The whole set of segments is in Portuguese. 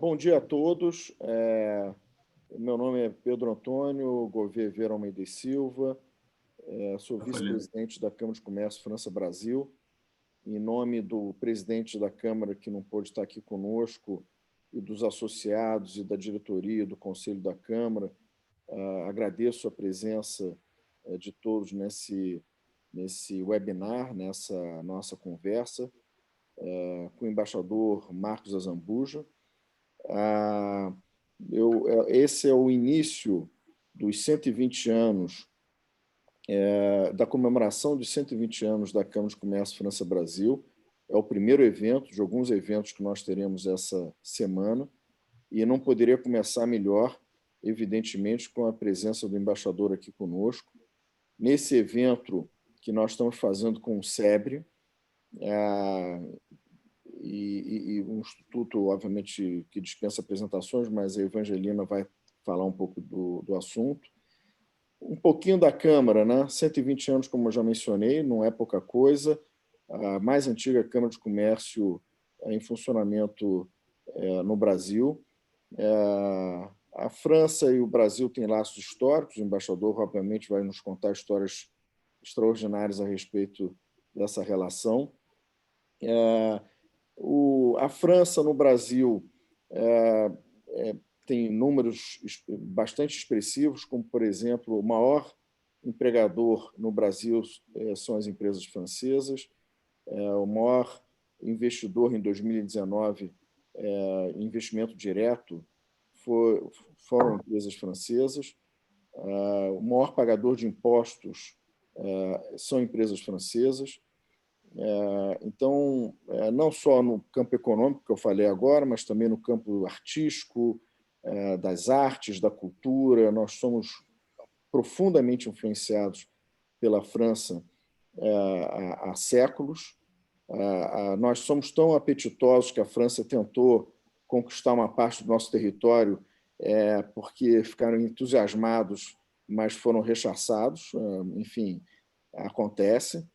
Bom dia a todos. Meu nome é Pedro Antônio Gouveia Almeida e Silva, sou vice-presidente da Câmara de Comércio França-Brasil. Em nome do presidente da Câmara, que não pôde estar aqui conosco, e dos associados e da diretoria do Conselho da Câmara, agradeço a presença de todos nesse webinar, nessa nossa conversa, com o embaixador Marcos Azambuja. Esse é o início dos 120 anos, da comemoração de 120 anos da Câmara de Comércio França-Brasil. É o primeiro evento de alguns eventos que nós teremos essa semana, e não poderia começar melhor, evidentemente, com a presença do embaixador aqui conosco. Nesse evento que nós estamos fazendo com o SEBRE, e um instituto, obviamente, que dispensa apresentações, mas a Evangelina vai falar um pouco do assunto. Um pouquinho da Câmara, né? 120 anos, como eu já mencionei, não é pouca coisa. A mais antiga Câmara de Comércio em funcionamento no Brasil. A França e o Brasil têm laços históricos. O embaixador, obviamente, vai nos contar histórias extraordinárias a respeito dessa relação. A França, no Brasil, tem números bastante expressivos, como, por exemplo, o maior empregador no Brasil são as empresas francesas, o maior investidor em 2019, investimento direto, foram empresas francesas, o maior pagador de impostos são empresas francesas. Então, não só no campo econômico, que eu falei agora, mas também no campo artístico, das artes, da cultura. Nós somos profundamente influenciados pela França há séculos. Nós somos tão apetitosos que a França tentou conquistar uma parte do nosso território porque ficaram entusiasmados, mas foram rechaçados. Enfim, acontece.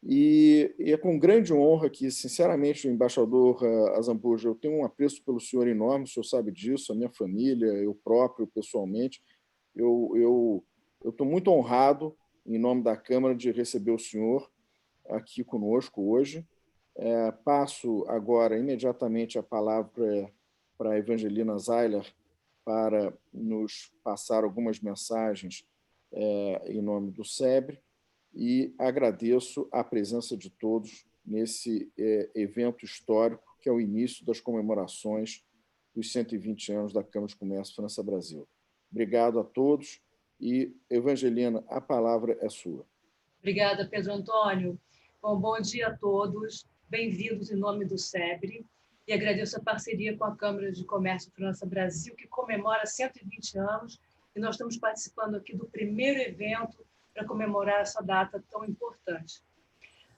E é com grande honra que, sinceramente, o embaixador Azambuja, eu tenho um apreço pelo senhor enorme, o senhor sabe disso, a minha família, eu próprio, pessoalmente. Eu estou muito honrado, em nome da Câmara, de receber o senhor aqui conosco hoje. Passo agora imediatamente a palavra para a Evangelina Zeiler para nos passar algumas mensagens em nome do SEBRE, e agradeço a presença de todos nesse evento histórico, que é o início das comemorações dos 120 anos da Câmara de Comércio França-Brasil. Obrigado a todos e, Evangelina, a palavra é sua. Obrigada, Pedro Antônio. Bom dia a todos, bem-vindos em nome do SEBRE, e agradeço a parceria com a Câmara de Comércio França-Brasil, que comemora 120 anos, e nós estamos participando aqui do primeiro evento para comemorar essa data tão importante.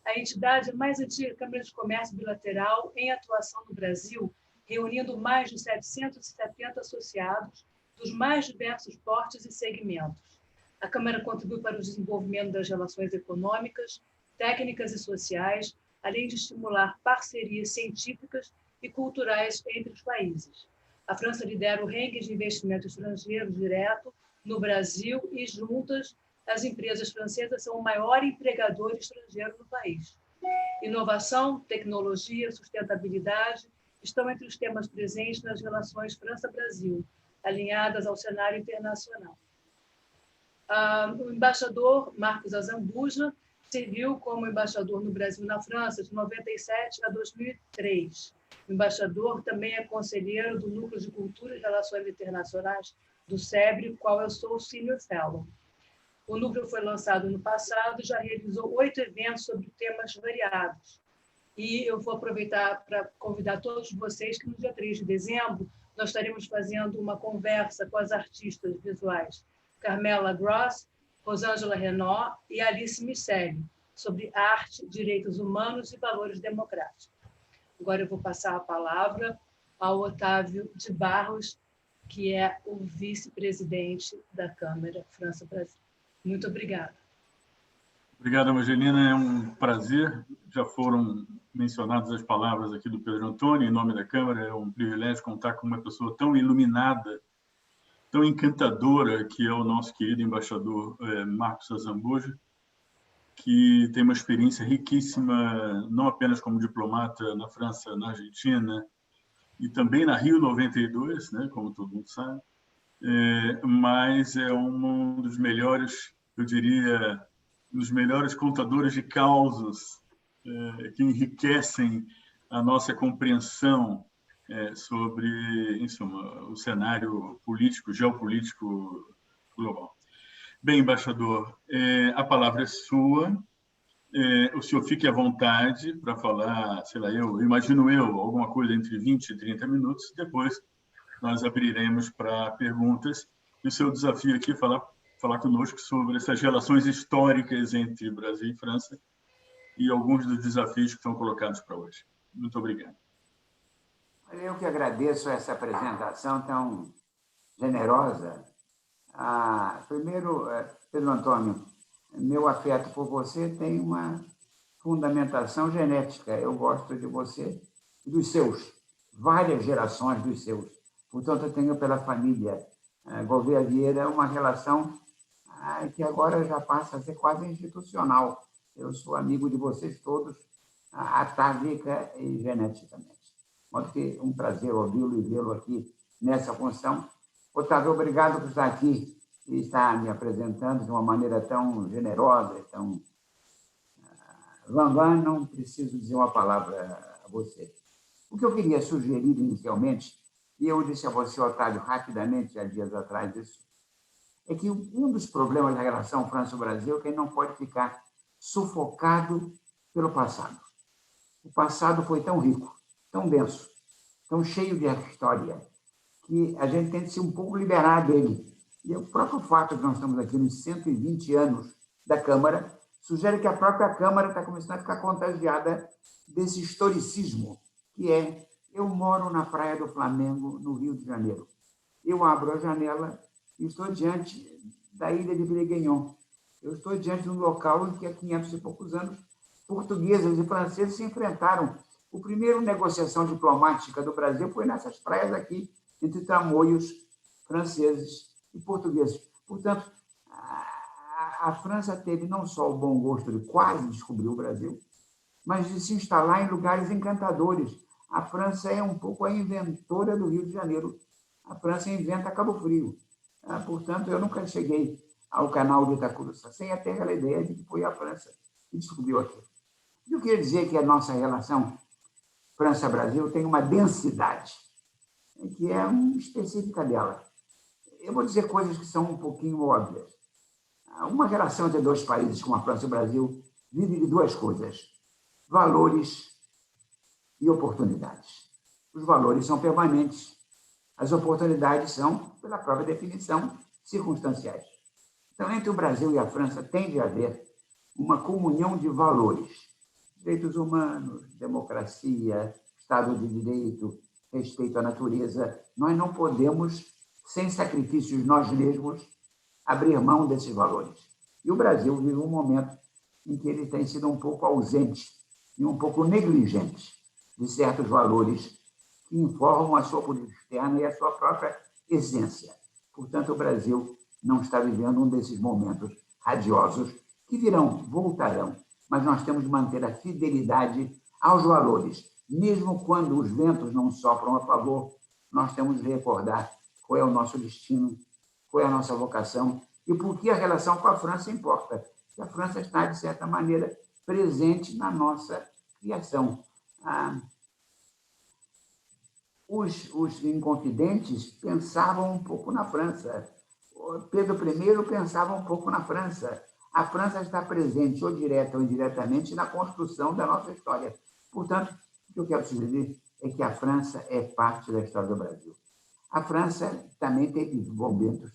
A entidade é a mais antiga Câmara de Comércio bilateral em atuação no Brasil, reunindo mais de 770 associados dos mais diversos portes e segmentos. A Câmara contribui para o desenvolvimento das relações econômicas, técnicas e sociais, além de estimular parcerias científicas e culturais entre os países. A França lidera o ranking de investimento estrangeiro direto no Brasil e, juntas, as empresas francesas são o maior empregador estrangeiro no país. Inovação, tecnologia, sustentabilidade estão entre os temas presentes nas relações França-Brasil, alinhadas ao cenário internacional. O embaixador Marcos Azambuja serviu como embaixador no Brasil e na França de 97 a 2003. O embaixador também é conselheiro do Núcleo de Cultura e Relações Internacionais do SEBRE, qual eu sou Senior Fellow. O núcleo foi lançado no passado e já realizou 8 eventos sobre temas variados. E eu vou aproveitar para convidar todos vocês que no dia 3 de dezembro nós estaremos fazendo uma conversa com as artistas visuais Carmela Gross, Rosângela Renaud e Alice Miceli, sobre arte, direitos humanos e valores democráticos. Agora eu vou passar a palavra ao Otávio de Barros, que é o vice-presidente da Câmara França-Brasil. Muito obrigada. Obrigado, Evangelina. É um prazer. Já foram mencionadas as palavras aqui do Pedro Antônio, em nome da Câmara. É um privilégio contar com uma pessoa tão iluminada, tão encantadora, que é o nosso querido embaixador Marcos Azambuja, que tem uma experiência riquíssima, não apenas como diplomata na França, na Argentina, e também na Rio 92, né, como todo mundo sabe, mas é um dos melhores, eu diria, um dos melhores contadores de causos que enriquecem a nossa compreensão sobre, em suma, o cenário político, geopolítico global. Bem, embaixador, a palavra é sua. O senhor fique à vontade para falar, sei lá, imagino alguma coisa entre 20 e 30 minutos. Depois nós abriremos para perguntas. E o seu desafio aqui é falar conosco sobre essas relações históricas entre Brasil e França e alguns dos desafios que estão colocados para hoje. Muito obrigado. Eu que agradeço essa apresentação tão generosa. Primeiro, Pedro Antônio, meu afeto por você tem uma fundamentação genética. Eu gosto de você e dos seus, várias gerações dos seus. Portanto, eu tenho pela família Gouveia Vieira uma relação que agora já passa a ser quase institucional. Eu sou amigo de vocês todos, atávica e geneticamente. De modo que um prazer ouvi-lo e vê-lo aqui nessa função. Otávio, obrigado por estar aqui e estar me apresentando de uma maneira tão generosa, tão... Van, não preciso dizer uma palavra a você. O que eu queria sugerir inicialmente, e eu disse a você, Otávio, rapidamente, há dias atrás, isso, é que um dos problemas da relação França-Brasil é que ele não pode ficar sufocado pelo passado. O passado foi tão rico, tão denso, tão cheio de história, que a gente tem que se um pouco liberar dele. E o próprio fato de nós estamos aqui nos 120 anos da Câmara sugere que a própria Câmara está começando a ficar contagiada desse historicismo, que é: eu moro na Praia do Flamengo, no Rio de Janeiro. Eu abro a janela e estou diante da ilha de Bréguignon. Eu estou diante de um local em que há 500 e poucos anos portugueses e franceses se enfrentaram. A primeira negociação diplomática do Brasil foi nessas praias aqui, entre tamoios franceses e portugueses. Portanto, a França teve não só o bom gosto de quase descobrir o Brasil, mas de se instalar em lugares encantadores. A França é um pouco a inventora do Rio de Janeiro. A França inventa Cabo Frio. Portanto, eu nunca cheguei ao canal de Itacuruçá sem até aquela ideia de que foi a França que descobriu aquilo. Eu queria dizer que a nossa relação França-Brasil tem uma densidade, que é específica dela. Eu vou dizer coisas que são um pouquinho óbvias. Uma relação entre dois países como a França e o Brasil vive de duas coisas: valores e oportunidades. Os valores são permanentes. As oportunidades são, pela própria definição, circunstanciais. Então, entre o Brasil e a França tem de haver uma comunhão de valores: direitos humanos, democracia, Estado de Direito, respeito à natureza. Nós não podemos, sem sacrifícios nós mesmos, abrir mão desses valores. E o Brasil vive um momento em que ele tem sido um pouco ausente e um pouco negligente de certos valores que informam a sua política externa e a sua própria essência. Portanto, o Brasil não está vivendo um desses momentos radiosos que virão, voltarão, mas nós temos de manter a fidelidade aos valores. Mesmo quando os ventos não sopram a favor, nós temos de recordar qual é o nosso destino, qual é a nossa vocação e por que a relação com a França importa. Que a França está, de certa maneira, presente na nossa criação. Os inconfidentes pensavam um pouco na França. Pedro I pensava um pouco na França. A França está presente, ou direta ou indiretamente, na construção da nossa história. Portanto, o que eu quero sugerir é que a França é parte da história do Brasil. A França também teve momentos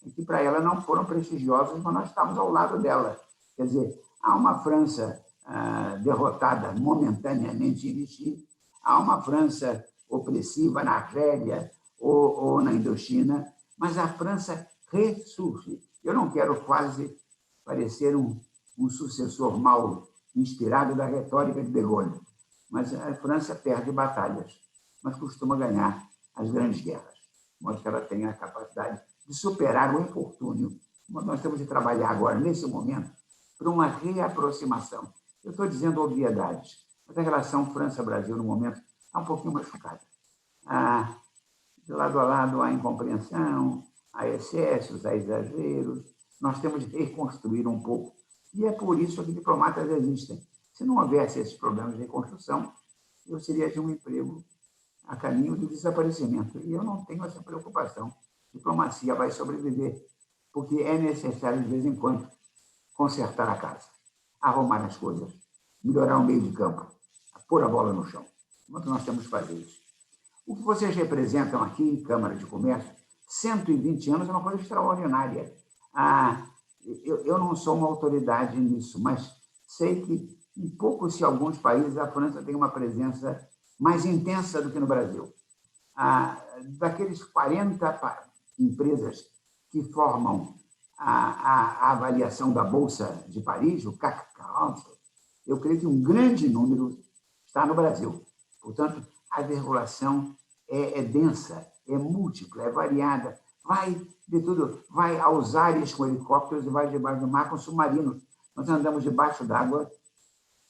em que, para ela, não foram prestigiosos, mas nós estávamos ao lado dela. Quer dizer, há uma França derrotada momentaneamente em Vichy, há uma França opressiva na Argélia ou na Indochina, mas a França ressurge. Eu não quero quase parecer um um sucessor mal inspirado da retórica de De Gaulle. Mas a França perde batalhas, mas costuma ganhar as grandes guerras, de modo que ela tem a capacidade de superar o infortúnio. Nós temos de trabalhar agora, nesse momento, para uma reaproximação. Eu estou dizendo obviedades, mas a relação França-Brasil, no momento, está um pouquinho machucada. De lado a lado há incompreensão, há excessos, há exageros. Nós temos de reconstruir um pouco. E é por isso que diplomatas existem. Se não houvesse esses problemas de reconstrução, eu seria de um emprego a caminho do desaparecimento. E eu não tenho essa preocupação. A diplomacia vai sobreviver, porque é necessário, de vez em quando, consertar a casa, arrumar as coisas, melhorar o meio de campo, pôr a bola no chão. Enquanto nós temos que fazer isso. O que vocês representam aqui, Câmara de Comércio, 120 anos é uma coisa extraordinária. Eu não sou uma autoridade nisso, mas sei que, em poucos, se alguns países, a França tem uma presença mais intensa do que no Brasil. Daqueles 40 empresas que formam a avaliação da Bolsa de Paris, o CAC 40, eu creio que um grande número está no Brasil. Portanto, a regulação é densa, é múltipla, é variada. Vai de tudo, vai aos ares com helicópteros e vai debaixo do mar com submarinos. Nós andamos debaixo d'água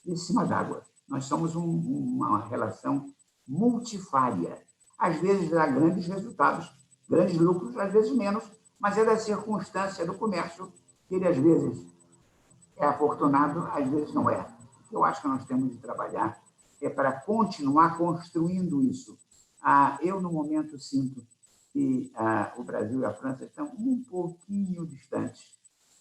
e em cima d'água. Nós somos uma relação multifária. Às vezes dá grandes resultados, grandes lucros, às vezes menos, mas é da circunstância do comércio que ele, às vezes, é afortunado, às vezes não é. Eu acho que nós temos de trabalhar para continuar construindo isso. Eu, no momento, sinto que o Brasil e a França estão um pouquinho distantes.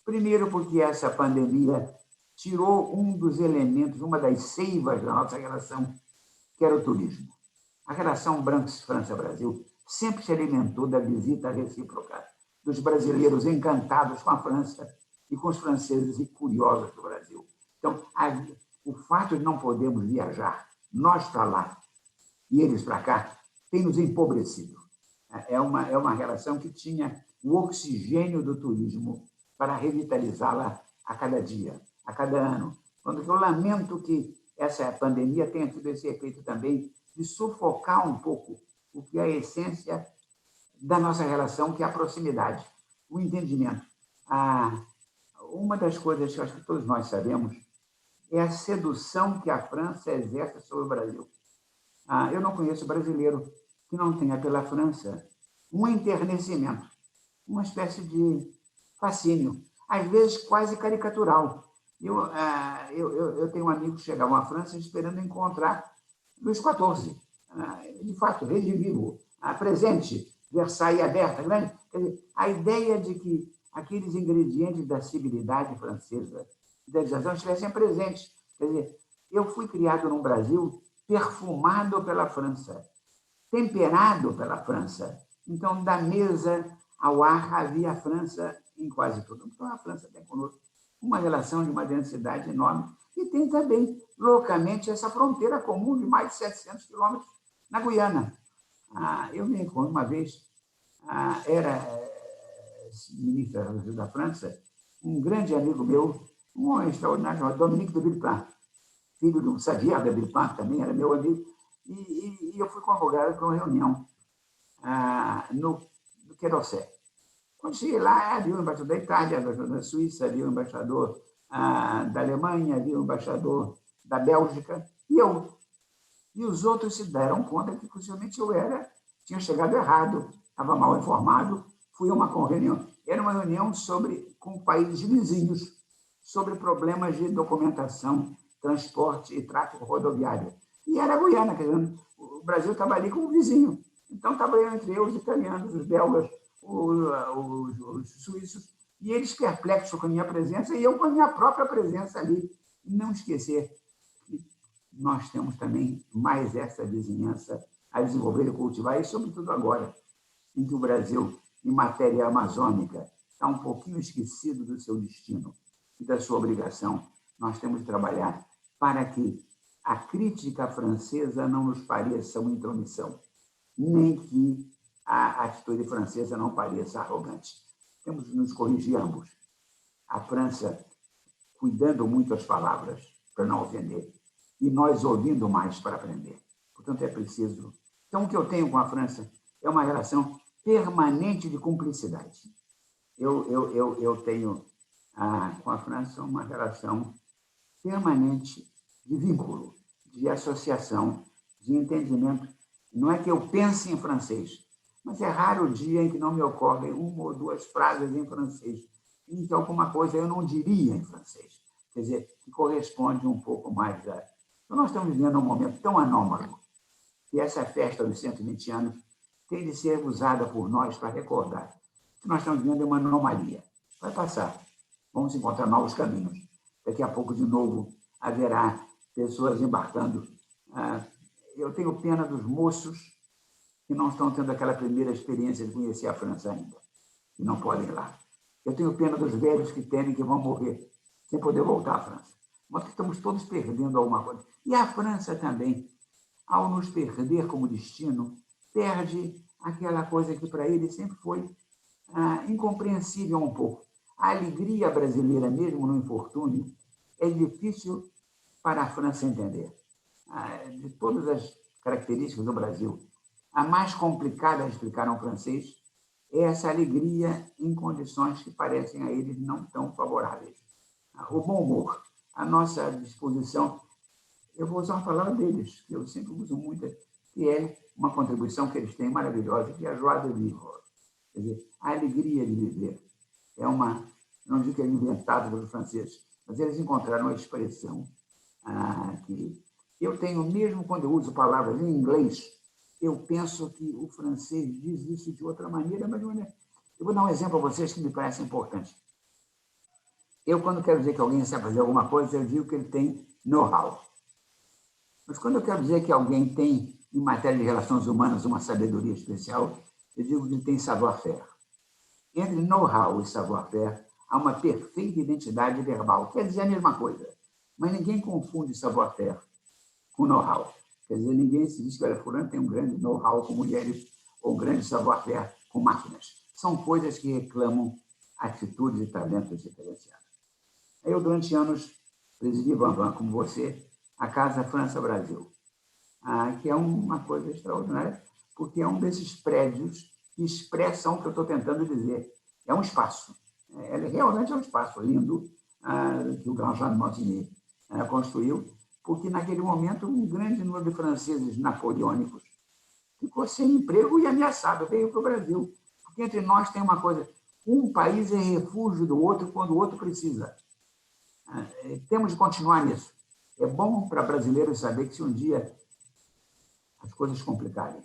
Primeiro, porque essa pandemia tirou um dos elementos, uma das seivas da nossa relação, que era o turismo. A relação França-Brasil sempre se alimentou da visita recíproca dos brasileiros encantados com a França e com os franceses curiosos do Brasil. Então, o fato de não podermos viajar, nós para lá e eles para cá, tem nos empobrecido. É uma relação que tinha o oxigênio do turismo para revitalizá-la a cada dia, a cada ano. Quando eu lamento que essa pandemia tenha tido esse efeito também de sufocar um pouco o que é a essência da nossa relação, que é a proximidade, o entendimento. Uma das coisas que eu acho que todos nós sabemos é a sedução que a França exerce sobre o Brasil. Eu não conheço brasileiro que não tenha pela França um enternecimento, uma espécie de fascínio, às vezes quase caricatural. Eu tenho um amigo que chegava à França esperando encontrar Luís XIV, de fato, rei de vivo, presente, Versailles aberta, grande. Quer dizer, a ideia de que aqueles ingredientes da civilidade francesa e da legislação estivessem presentes. Quer dizer, eu fui criado num Brasil perfumado pela França, temperado pela França. Então, da mesa ao ar havia a França em quase tudo. Então, a França tem conosco uma relação de uma densidade enorme e tem também, loucamente, essa fronteira comum de mais de 700 quilômetros na Guiana. Eu me recordo uma vez, era ministro da França, um grande amigo meu, um homem extraordinário, Dominique de Villepin, filho do Xavier de Villepin, também era meu amigo, e eu fui convocado para uma reunião no Querosé. Quando cheguei lá, havia o embaixador da Itália, o embaixador da Suíça, havia o embaixador da Alemanha, havia o embaixador da Bélgica, e eu. E os outros se deram conta que, possivelmente, tinha chegado errado, estava mal informado, fui a uma reunião. Era uma reunião com países vizinhos sobre problemas de documentação, transporte e tráfego rodoviário. E era a Guiana, quer dizer, o Brasil estava ali como vizinho. Então, estava entre eu, os italianos, os belgas, os suíços, e eles perplexos com a minha presença e eu com a minha própria presença ali. E não esquecer que nós temos também mais essa vizinhança a desenvolver e cultivar, e sobretudo agora, em que o Brasil, em matéria amazônica, está um pouquinho esquecido do seu destino e da sua obrigação. Nós temos de trabalhar para que a crítica francesa não nos pareça uma intromissão, nem que a atitude francesa não pareça arrogante. Temos de nos corrigir ambos. A França cuidando muito as palavras para não ofender, e nós ouvindo mais para aprender. Portanto, é preciso... Então, o que eu tenho com a França é uma relação permanente de cumplicidade. Eu tenho com a França uma relação permanente de vínculo, de associação, de entendimento. Não é que eu pense em francês, mas é raro o dia em que não me ocorrem uma ou duas frases em francês, em que alguma coisa eu não diria em francês. Quer dizer, que corresponde um pouco mais a... Então, nós estamos vivendo um momento tão anômalo que essa festa dos 120 anos tem de ser usada por nós para recordar que nós estamos vivendo uma anomalia. Vai passar. Vamos encontrar novos caminhos. Daqui a pouco, de novo, haverá pessoas embarcando. Eu tenho pena dos moços que não estão tendo aquela primeira experiência de conhecer a França ainda, e não podem ir lá. Eu tenho pena dos velhos que temem que vão morrer sem poder voltar à França. Nós estamos todos perdendo alguma coisa. E a França também, ao nos perder como destino, perde aquela coisa que para ele sempre foi incompreensível um pouco. A alegria brasileira, mesmo no infortúnio, é difícil para a França entender. De todas as características do Brasil, a mais complicada a explicar ao francês é essa alegria em condições que parecem a eles não tão favoráveis. O bom humor, a nossa disposição, eu vou usar uma palavra deles, que eu sempre uso muito, que é uma contribuição que eles têm maravilhosa, que é a joie de vivre. Quer dizer, a alegria de viver. É uma, não digo que é inventado pelos franceses, mas eles encontraram uma expressão que eu tenho, mesmo quando eu uso palavras em inglês, eu penso que o francês diz isso de outra maneira, mas de maneira... Eu vou dar um exemplo a vocês que me parece importante. Eu, quando quero dizer que alguém sabe fazer alguma coisa, eu digo que ele tem know-how. Mas quando eu quero dizer que alguém tem, em matéria de relações humanas, uma sabedoria especial, eu digo que ele tem savoir-faire. Entre know-how e savoir-faire, há uma perfeita identidade verbal. Quer dizer a mesma coisa, mas ninguém confunde savoir-faire com know-how. Quer dizer, ninguém se diz que olha, fulano tem um grande know-how com mulheres ou um grande savoir-faire com máquinas. São coisas que reclamam atitudes e talentos diferenciados. Eu, durante anos, presidi, como você, a Casa França-Brasil, que é uma coisa extraordinária, porque é um desses prédios que expressam o que eu estou tentando dizer. É um espaço. Ele realmente é um espaço lindo que o Grand Jean de Montigny construiu, porque, naquele momento, um grande número de franceses napoleônicos ficou sem emprego e ameaçado, veio para o Brasil. Porque entre nós tem uma coisa, um país é refúgio do outro quando o outro precisa. Temos de continuar nisso. É bom para brasileiros saber que se um dia as coisas complicarem,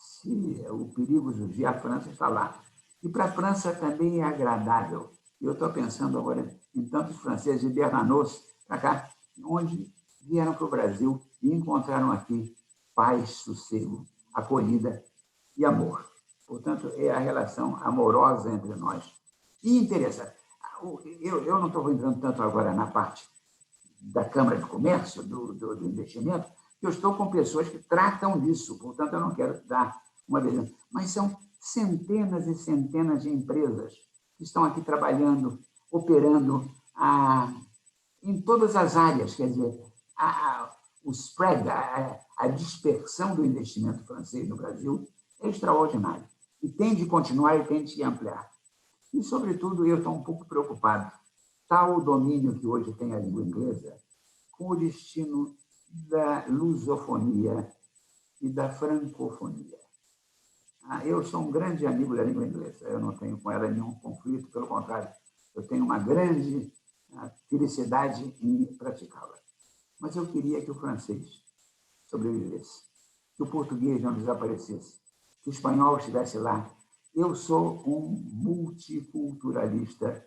se o perigo surgir, a França está lá. E para a França também é agradável. Eu estou pensando agora em tantos franceses de Bernanos, para cá, onde vieram para o Brasil e encontraram aqui paz, sossego, acolhida e amor. Portanto, é a relação amorosa entre nós. E interessante. Eu não estou entrando tanto agora na parte da Câmara de Comércio, do investimento, que eu estou com pessoas que tratam disso. Portanto, eu não quero dar uma vez. Mas são centenas e centenas de empresas que estão aqui trabalhando, operando em todas as áreas. Quer dizer, o spread, a dispersão do investimento francês no Brasil é extraordinário. E tem de continuar e tem de se ampliar. E, sobretudo, eu estou um pouco preocupado. Tal o domínio que hoje tem a língua inglesa com o destino da lusofonia e da francofonia. Eu sou um grande amigo da língua inglesa. Eu não tenho com ela nenhum conflito, pelo contrário, eu tenho uma grande felicidade em praticá-la. Mas eu queria que o francês sobrevivesse, que o português não desaparecesse, que o espanhol estivesse lá. Eu sou um multiculturalista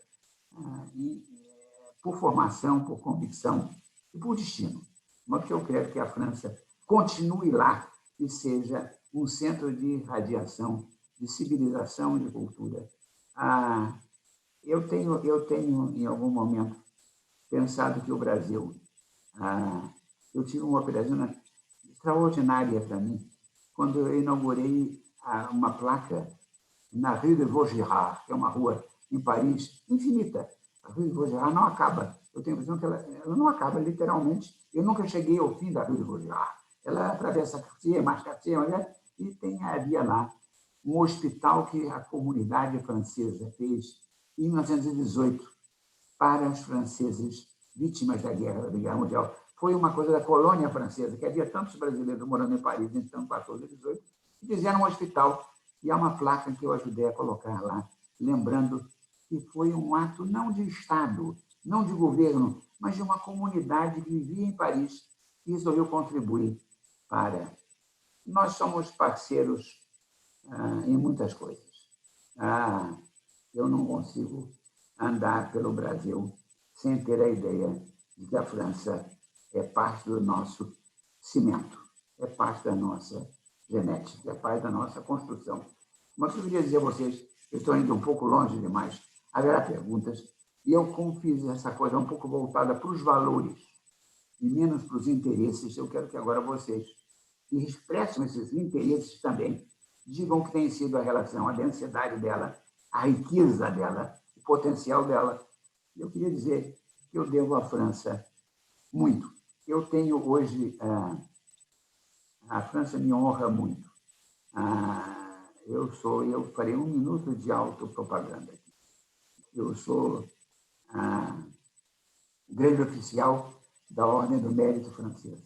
por formação, por convicção e por destino. Mas que eu quero que a França continue lá e seja um centro de radiação, de civilização e de cultura. Eu tenho, em algum momento, pensado que o Brasil... eu tive uma operação extraordinária para mim, quando eu inaugurei uma placa na Rue de Vaugirard, que é uma rua em Paris infinita. A Rue de Vaugirard não acaba. eu tenho a impressão que ela não acaba literalmente. Eu nunca cheguei ao fim da rue de Vaugirard. Ela atravessa Cartier, mais Cartier, e havia lá um hospital que a comunidade francesa fez em 1918 para os franceses vítimas da Guerra Mundial. Foi uma coisa da colônia francesa, que havia tantos brasileiros morando em Paris, então, 14 e 18, e fizeram um hospital. E há uma placa que eu ajudei a colocar lá, lembrando que foi um ato não de Estado, não de governo, mas de uma comunidade que vivia em Paris e resolveu contribuir para... Nós somos parceiros em muitas coisas. Eu não consigo andar pelo Brasil sem ter a ideia de que a França é parte do nosso cimento, é parte da nossa genética, é parte da nossa construção. Mas eu queria dizer a vocês, eu estou indo um pouco longe demais, haverá perguntas, e eu, como fiz essa coisa um pouco voltada para os valores e menos para os interesses, eu quero que agora vocês, que expressam esses interesses também, digam o que tem sido a relação, a densidade dela, a riqueza dela, o potencial dela. Eu queria dizer que eu devo à França muito. Eu tenho hoje... a França me honra muito. Eu farei 1 minuto de autopropaganda aqui. Eu sou grande oficial da Ordem do Mérito Francesa.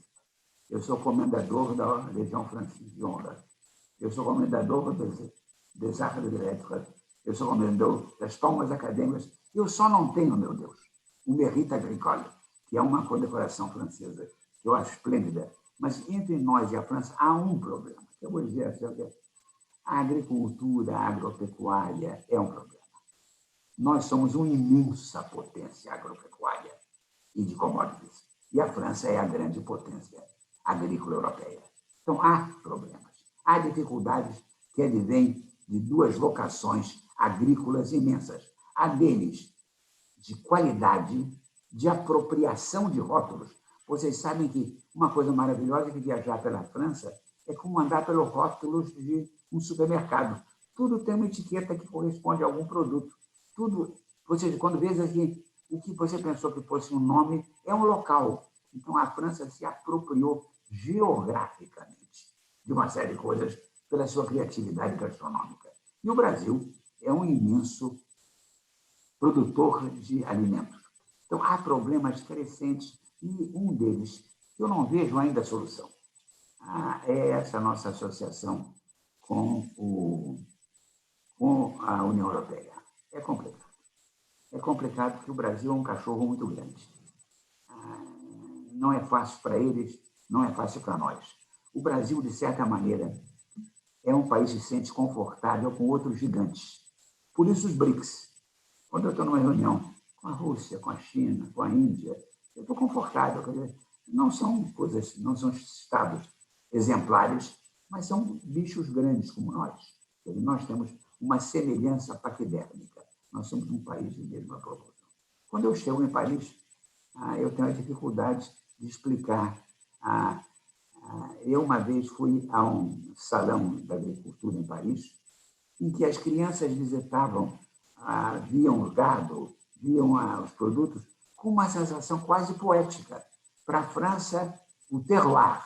Eu sou comendador da Legião Francesa de Honra. Eu sou comendador des Arts de Lettres. Eu sou comendador das Palmas Acadêmicas. Eu só não tenho, meu Deus, o Mérite Agricole, que é uma condecoração francesa que eu acho esplêndida. Mas entre nós e a França há um problema. Eu vou dizer assim, a agricultura, a agropecuária é um problema. Nós somos uma imensa potência agropecuária e de commodities. E a França é a grande potência agrícola europeia. Então, há problemas. Há dificuldades que advêm de 2 vocações agrícolas imensas. Há deles de qualidade, de apropriação de rótulos. Vocês sabem que uma coisa maravilhosa que viajar pela França é como andar pelos rótulos de um supermercado. Tudo tem uma etiqueta que corresponde a algum produto. Tudo, você, quando vê assim, o que você pensou que fosse um nome é um local. Então, a França se apropriou geograficamente de uma série de coisas pela sua criatividade gastronômica. E o Brasil é um imenso produtor de alimentos. Então, há problemas crescentes e um deles, eu não vejo ainda a solução, é essa nossa associação com a União Europeia. É complicado. É complicado porque o Brasil é um cachorro muito grande. Não é fácil para eles, não é fácil para nós. O Brasil, de certa maneira, é um país que se sente confortável com outros gigantes. Por isso, os BRICS. Quando eu estou numa reunião com a Rússia, com a China, com a Índia, eu estou confortável. Quer dizer, não são coisas, não são estados exemplares, mas são bichos grandes como nós. Quer dizer, nós temos uma semelhança paquidérmica. Nós somos um país de mesma proporção. Quando eu chego em Paris, eu tenho a dificuldade de explicar. Eu, uma vez, fui a um salão da agricultura em Paris, em que as crianças visitavam, viam o gado, viam os produtos, com uma sensação quase poética. Para a França, o terroir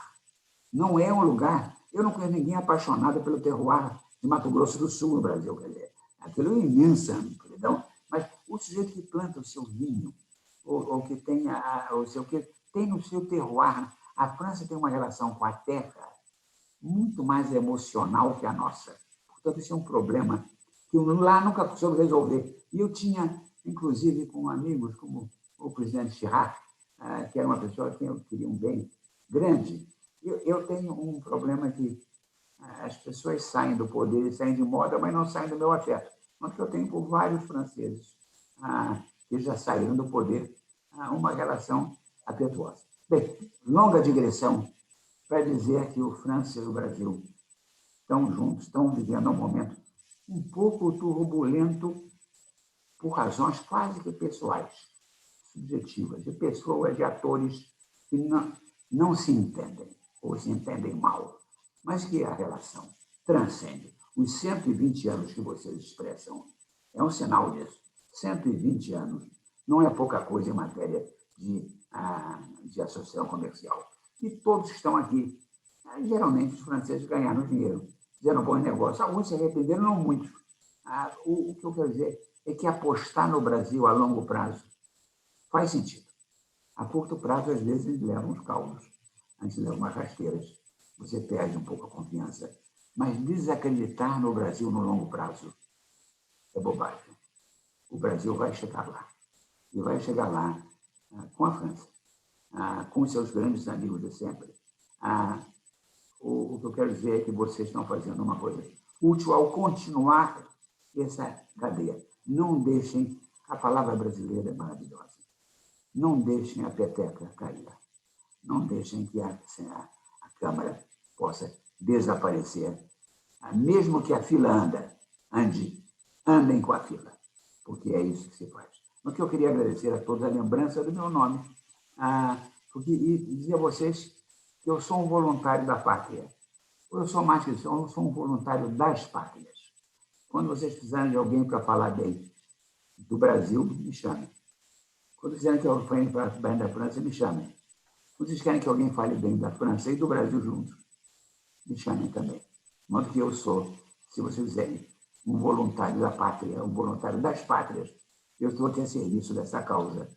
não é um lugar... Eu não conheço ninguém apaixonado pelo terroir de Mato Grosso do Sul, no Brasil. Quer dizer, aquilo é imensa amplidão, mas o sujeito que planta o seu vinho, ou que tem o seu que tem no seu terroir. A França tem uma relação com a terra muito mais emocional que a nossa. Portanto, isso é um problema que eu lá nunca soube resolver. E eu tinha, inclusive, com amigos como o presidente Chirac, que era uma pessoa que eu queria um bem grande. Eu tenho um problema que as pessoas saem do poder e saem de moda, mas não saem do meu afeto. Mas que eu tenho por vários franceses que já saíram do poder, uma relação afetuosa. Bem, longa digressão para dizer que o França e o Brasil estão juntos, estão vivendo um momento um pouco turbulento por razões quase que pessoais, subjetivas, de pessoas, de atores que não se entendem, ou se entendem mal, mas que a relação transcende. Os 120 anos que vocês expressam é um sinal disso. 120 anos não é pouca coisa em matéria de associação comercial. E todos que estão aqui, geralmente os franceses ganharam dinheiro, fizeram bons negócios. Alguns se arrependeram, não muitos. O que eu quero dizer é que apostar no Brasil a longo prazo faz sentido. A curto prazo, às vezes, leva uns caldos, a gente leva umas rasteiras, você perde um pouco a confiança. Mas desacreditar no Brasil no longo prazo é bobagem. O Brasil vai chegar lá. E vai chegar lá com a França, com seus grandes amigos de sempre. O que eu quero dizer é que vocês estão fazendo uma coisa útil ao continuar essa cadeia. Não deixem, a palavra brasileira é maravilhosa, não deixem a peteca cair. Não deixem que a Câmara possa desaparecer. Mesmo que a fila andem com a fila, porque é isso que se faz. Mas que eu queria agradecer a todos a lembrança do meu nome, e dizer a vocês que eu sou um voluntário da pátria. Eu sou mais que isso, eu sou um voluntário das pátrias. Quando vocês precisarem de alguém para falar bem do Brasil, me chamem. Quando quiserem que eu fale bem da França, me chamem. Quando vocês querem que alguém fale bem da França e do Brasil juntos, me chamem também. De modo que eu sou, se vocês quiserem, um voluntário da pátria, um voluntário das pátrias, eu estou aqui a serviço dessa causa.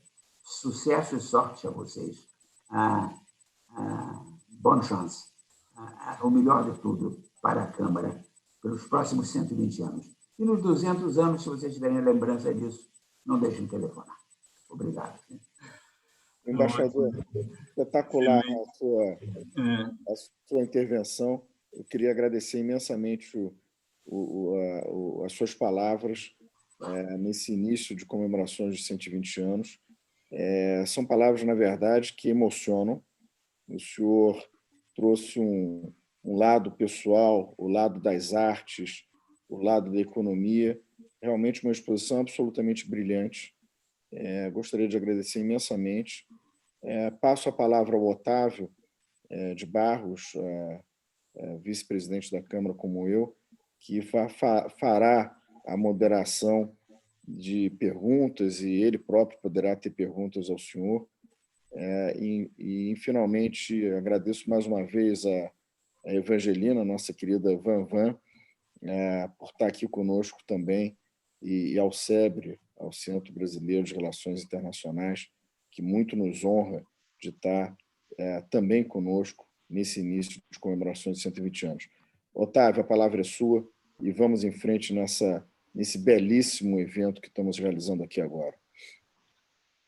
Sucesso e sorte a vocês. Bonne chance. O melhor de tudo para a Câmara pelos próximos 120 anos. E nos 200 anos, se vocês tiverem lembrança disso, não deixem de telefonar. Obrigado. Embaixador, espetacular a sua intervenção. Eu queria agradecer imensamente as suas palavras nesse início de comemorações de 120 anos. São palavras, na verdade, que emocionam. O senhor trouxe um lado pessoal, o lado das artes, o lado da economia. Realmente uma exposição absolutamente brilhante. Gostaria de agradecer imensamente. Passo a palavra ao Otávio de Barros, vice-presidente da Câmara como eu, que fará a moderação de perguntas e ele próprio poderá ter perguntas ao senhor. E finalmente, agradeço mais uma vez a Evangelina, nossa querida Van, por estar aqui conosco também, e ao SEBRE, ao Centro Brasileiro de Relações Internacionais, que muito nos honra de estar também conosco nesse início de comemorações de 120 anos. Otávio, a palavra é sua e vamos em frente nesse belíssimo evento que estamos realizando aqui agora.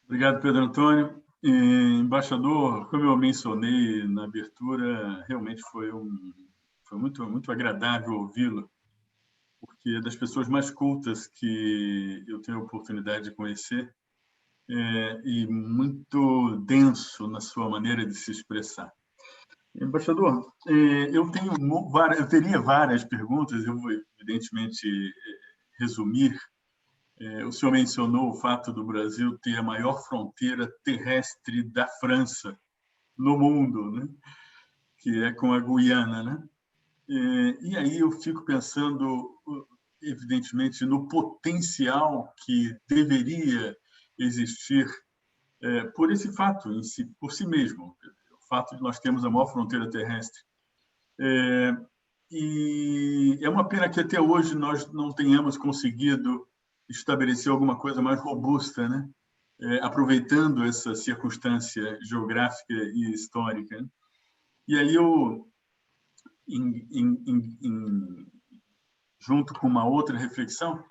Obrigado, Pedro Antônio. Embaixador, como eu mencionei na abertura, realmente foi muito agradável ouvi-lo, porque é das pessoas mais cultas que eu tenho a oportunidade de conhecer e muito denso na sua maneira de se expressar. Embaixador, eu teria várias perguntas, eu vou, evidentemente, resumir. O senhor mencionou o fato do Brasil ter a maior fronteira terrestre da França no mundo, né? Que é com a Guiana, né? E aí eu fico pensando, evidentemente, no potencial que deveria existir por esse fato em si, por si mesmo, o fato de nós termos a maior fronteira terrestre. E é uma pena que até hoje nós não tenhamos conseguido estabelecer alguma coisa mais robusta, né? Aproveitando essa circunstância geográfica e histórica. E aí eu, junto com uma outra reflexão,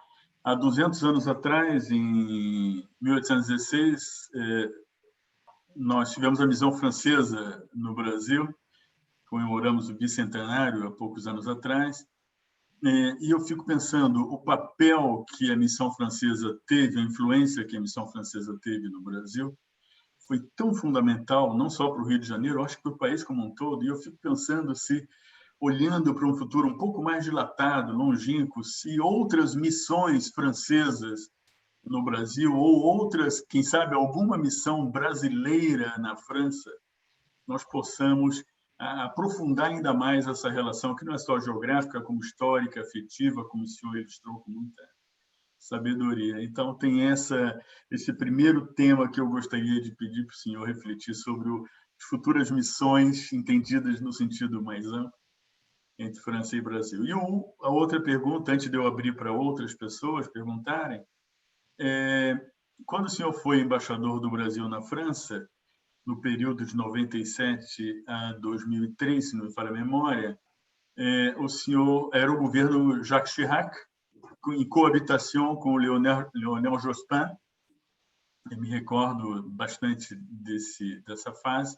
há 200 anos atrás, em 1816, nós tivemos a missão francesa no Brasil, comemoramos o bicentenário há poucos anos atrás, e eu fico pensando o papel que a missão francesa teve, a influência que a missão francesa teve no Brasil, foi tão fundamental, não só para o Rio de Janeiro, acho que para o país como um todo, e eu fico pensando se, olhando para um futuro um pouco mais dilatado, longínquo, se outras missões francesas no Brasil, ou outras, quem sabe, alguma missão brasileira na França, nós possamos aprofundar ainda mais essa relação, que não é só geográfica, como histórica, afetiva, como o senhor ilustrou com muita sabedoria. Então, tem esse primeiro tema que eu gostaria de pedir para o senhor refletir sobre as futuras missões, entendidas no sentido mais amplo, entre França e Brasil. E a outra pergunta, antes de eu abrir para outras pessoas perguntarem, quando o senhor foi embaixador do Brasil na França, no período de 97 a 2003, se não me falha a memória, o senhor era o governo Jacques Chirac, em coabitação com o Lionel Jospin. Eu me recordo bastante dessa fase.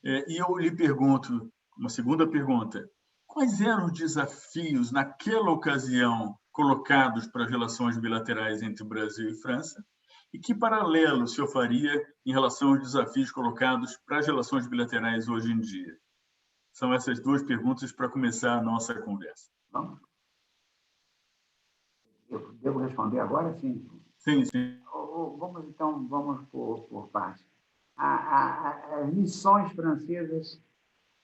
E eu lhe pergunto, uma segunda pergunta, quais eram os desafios, naquela ocasião, colocados para as relações bilaterais entre Brasil e França? E que paralelo o senhor faria em relação aos desafios colocados para as relações bilaterais hoje em dia? São essas duas perguntas para começar a nossa conversa. Vamos. Eu devo responder agora, sim? Sim, sim. Vamos por partes. As missões francesas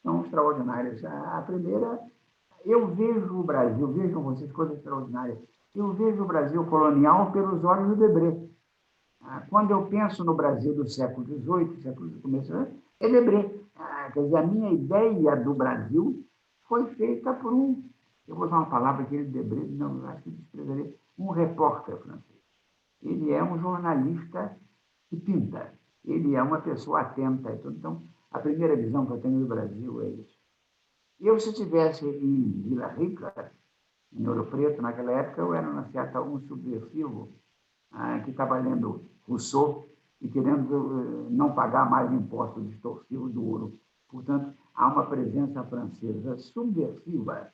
são extraordinárias. A primeira, eu vejo o Brasil, vejam vocês, coisas extraordinárias, eu vejo o Brasil colonial pelos olhos do Debré. Quando eu penso no Brasil do século XVIII, século começo, é Debré. Quer dizer, a minha ideia do Brasil foi feita por eu vou usar uma palavra que ele Debré, não, acho que desprezaria, um repórter francês. Ele é um jornalista que pinta. Ele é uma pessoa atenta. Então, a primeira visão que eu tenho do Brasil é isso. Eu, se estivesse em Vila Rica, em Ouro Preto, naquela época, eu era, na certa, um subversivo que estava lendo Rousseau e querendo não pagar mais impostos extorsivos do ouro. Portanto, há uma presença francesa subversiva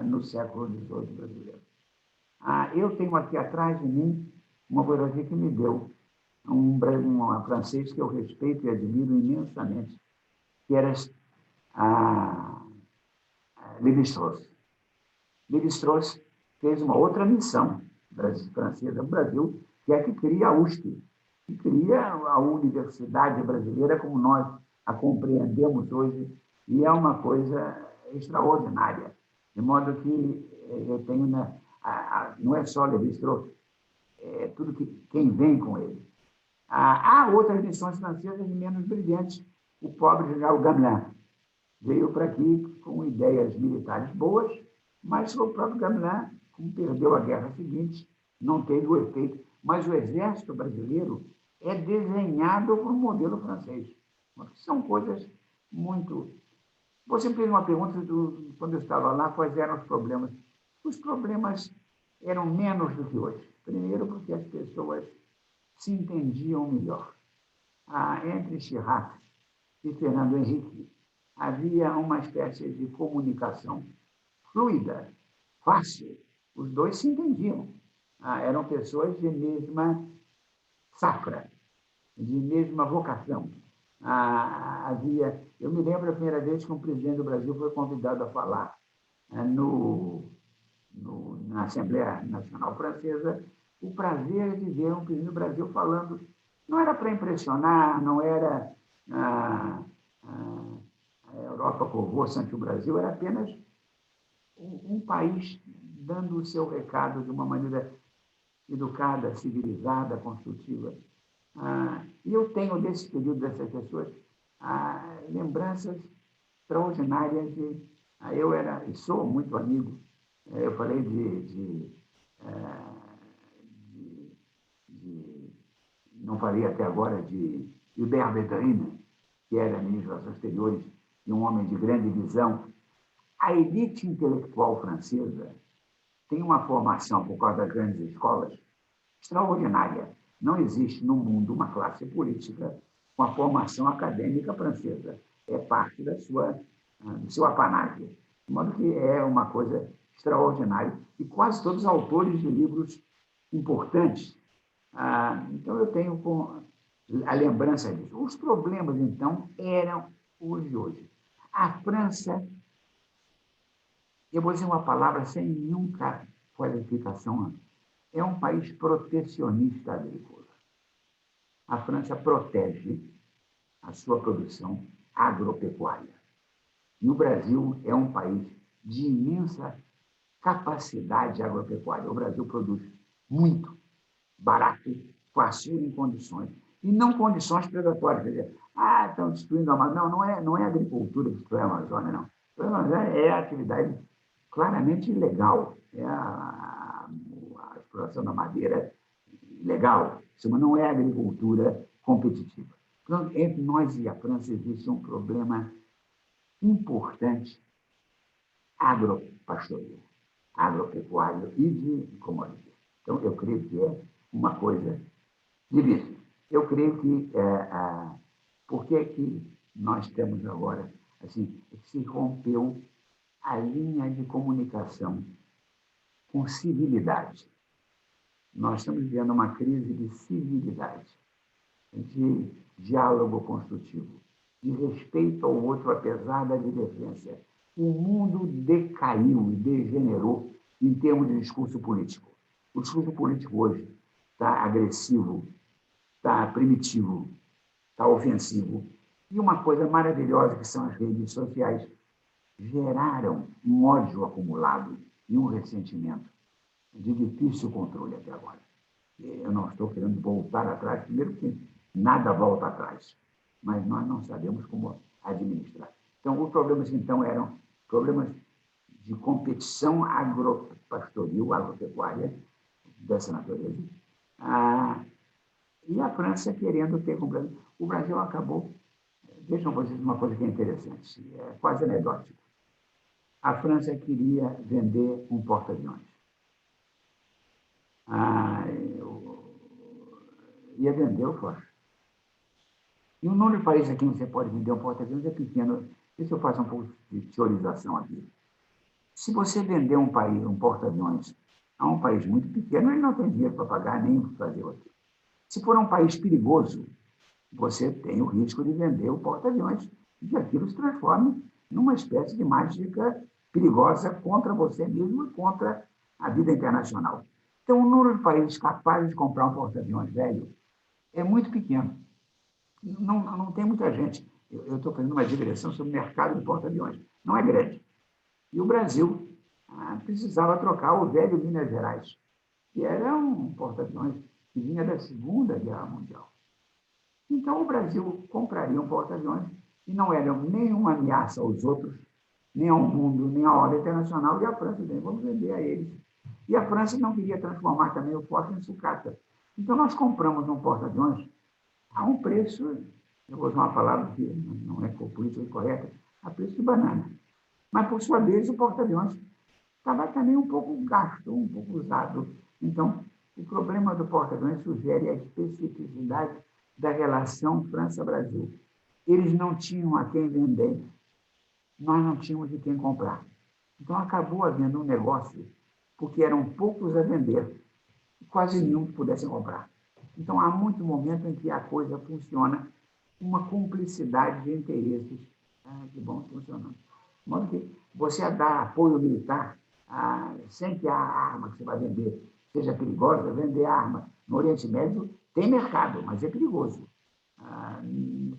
no século XVIII brasileiro. Eu tenho aqui atrás de mim uma fotografia que me deu um francês que eu respeito e admiro imensamente, que era Lévi-Strauss. Lévi-Strauss fez uma outra missão francesa no Brasil, que é que cria a USP, que cria a Universidade Brasileira como nós a compreendemos hoje, e é uma coisa extraordinária. De modo que eu tenho, não é só Lévi-Strauss, é tudo quem vem com ele. Há outras missões francesas menos brilhantes. O pobre general Gamelin veio para aqui com ideias militares boas, mas o próprio Gamelin, como perdeu a guerra seguinte, não teve o efeito. Mas o exército brasileiro é desenhado por um modelo francês. São coisas muito... Você me fez uma pergunta quando eu estava lá, quais eram os problemas. Os problemas eram menos do que hoje. Primeiro, porque as pessoas se entendiam melhor. Entre Chirac e Fernando Henrique havia uma espécie de comunicação fluida, fácil. Os dois se entendiam. Eram pessoas de mesma safra, de mesma vocação. Eu me lembro a primeira vez que um presidente do Brasil foi convidado a falar na Assembleia Nacional Francesa, o prazer de ver um presidente do Brasil falando. Não era para impressionar, não era a Europa curvou-se ante o Brasil, era apenas um país dando o seu recado de uma maneira educada, civilizada, construtiva. E eu tenho, desse período, dessas pessoas, lembranças extraordinárias de... Eu era e sou muito amigo, eu falei não falei até agora de Hubert Védrine, que era ministro das Relações Exteriores e um homem de grande visão. A elite intelectual francesa tem uma formação, por causa das grandes escolas, extraordinária. Não existe no mundo uma classe política com a formação acadêmica francesa. É parte do seu apanágio. De modo que é uma coisa extraordinária. E quase todos autores de livros importantes. Então, eu tenho a lembrança disso. Os problemas, então, eram os de hoje. A França, eu vou dizer uma palavra sem nenhuma qualificação, é um país protecionista agrícola. A França protege a sua produção agropecuária. E o Brasil é um país de imensa capacidade agropecuária. O Brasil produz muito barato, fácil, em condições. E não condições predatórias. Quer dizer, estão destruindo a Amazônia. Não é a agricultura que destrói a Amazônia, não. A Amazônia é a atividade claramente ilegal. É a exploração da madeira ilegal. Isso não é agricultura competitiva. Então, entre nós e a França existe um problema importante agropastoril, agropecuário e de commodity. Então, eu creio que é uma coisa difícil. Eu creio que por que nós temos agora, assim, que se rompeu a linha de comunicação com civilidade. Nós estamos vivendo uma crise de civilidade, de diálogo construtivo, de respeito ao outro, apesar da divergência. O mundo decaiu e degenerou em termos de discurso político. O discurso político hoje está agressivo, está primitivo, está ofensivo. E uma coisa maravilhosa que são as redes sociais geraram um ódio acumulado e um ressentimento de difícil controle até agora. Eu não estou querendo voltar atrás, primeiro que nada volta atrás, mas nós não sabemos como administrar. Então, os problemas, então, eram problemas de competição agropastoril, agropecuária, dessa natureza. E a França querendo ter completamente. O Brasil acabou. Vejam vocês uma coisa que é interessante, é quase anedótico. A França queria vender um porta-aviões. Ia vender o Ford. E o número de países aqui onde você pode vender um porta-aviões é pequeno. Deixa eu fazer um pouco de teorização aqui. Se você vender um porta-aviões a um país muito pequeno, ele não tem dinheiro para pagar nem para fazer outro. Se for um país perigoso, você tem o risco de vender o porta-aviões e que aquilo se transforme numa espécie de mágica perigosa contra você mesmo e contra a vida internacional. Então, o número de países capazes de comprar um porta-aviões velho é muito pequeno. Não tem muita gente. Eu estou fazendo uma digressão sobre o mercado de porta-aviões. Não é grande. E o Brasil precisava trocar o velho Minas Gerais, que era um porta-aviões que vinha da Segunda Guerra Mundial. Então, o Brasil compraria um porta-aviões e não era nenhuma ameaça aos outros, nem ao mundo, nem à ordem internacional, e a França disse, vamos vender a eles. E a França não queria transformar também o Ford em sucata. Então, nós compramos um porta-aviões a um preço, eu vou usar uma palavra que não é política correta, a preço de banana. Mas, por sua vez, o porta-aviões estava também um pouco gasto, um pouco usado. Então, o problema do porta-aviões sugere a especificidade da relação França-Brasil. Eles não tinham a quem vender, nós não tínhamos de quem comprar. Então, acabou havendo um negócio, porque eram poucos a vender, e quase nenhum que pudessem comprar. Então, há muito momento em que a coisa funciona, uma cumplicidade de interesses que vão funcionando. De modo que você dá apoio militar sem que a arma que você vai vender seja perigosa, vender arma no Oriente Médio tem mercado, mas é perigoso.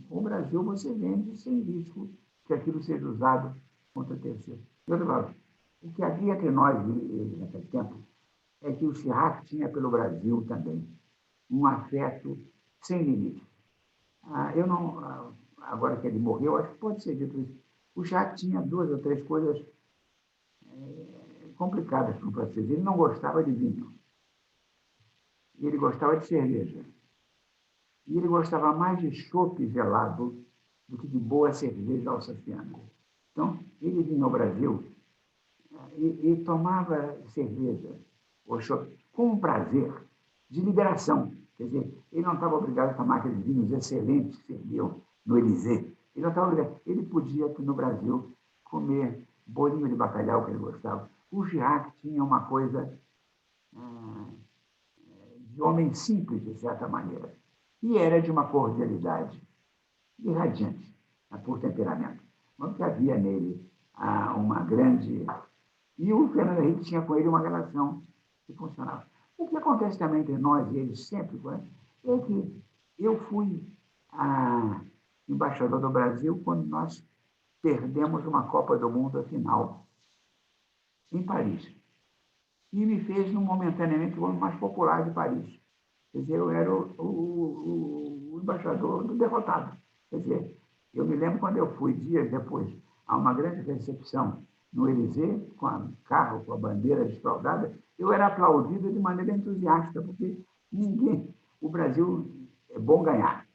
No Brasil, você vende sem risco que aquilo seja usado contra terceiros. De outro lado, o que havia entre nós naquele tempo é que o Chirac tinha pelo Brasil também um afeto sem limite. Agora que ele morreu, acho que pode ser dito isso. O Chirac tinha 2 ou 3 coisas complicadas para o francês. Ele não gostava de vinho. Ele gostava de cerveja. E ele gostava mais de chopp gelado do que de boa cerveja alsaciana. Então, ele vinha ao Brasil e tomava cerveja ou chopp com um prazer de liberação. Quer dizer, ele não estava obrigado a tomar aqueles vinhos excelentes que serviam no Élysée. Ele não estava obrigado. Ele podia, no Brasil, comer bolinho de bacalhau que ele gostava. O Chirac tinha uma coisa de homem simples, de certa maneira. E era de uma cordialidade irradiante, por temperamento. Mas que havia nele uma grande... E o Fernando Henrique tinha com ele uma relação que funcionava. O que acontece também entre nós e eles sempre é que eu fui embaixador do Brasil quando nós perdemos uma Copa do Mundo final em Paris. que me fez, momentaneamente, o homem mais popular de Paris. Quer dizer, eu era o embaixador do derrotado. Quer dizer, eu me lembro quando eu fui, dias depois, a uma grande recepção no Élysée, com a carro, com a bandeira desfraldada, eu era aplaudido de maneira entusiasta, porque o Brasil é bom ganhar,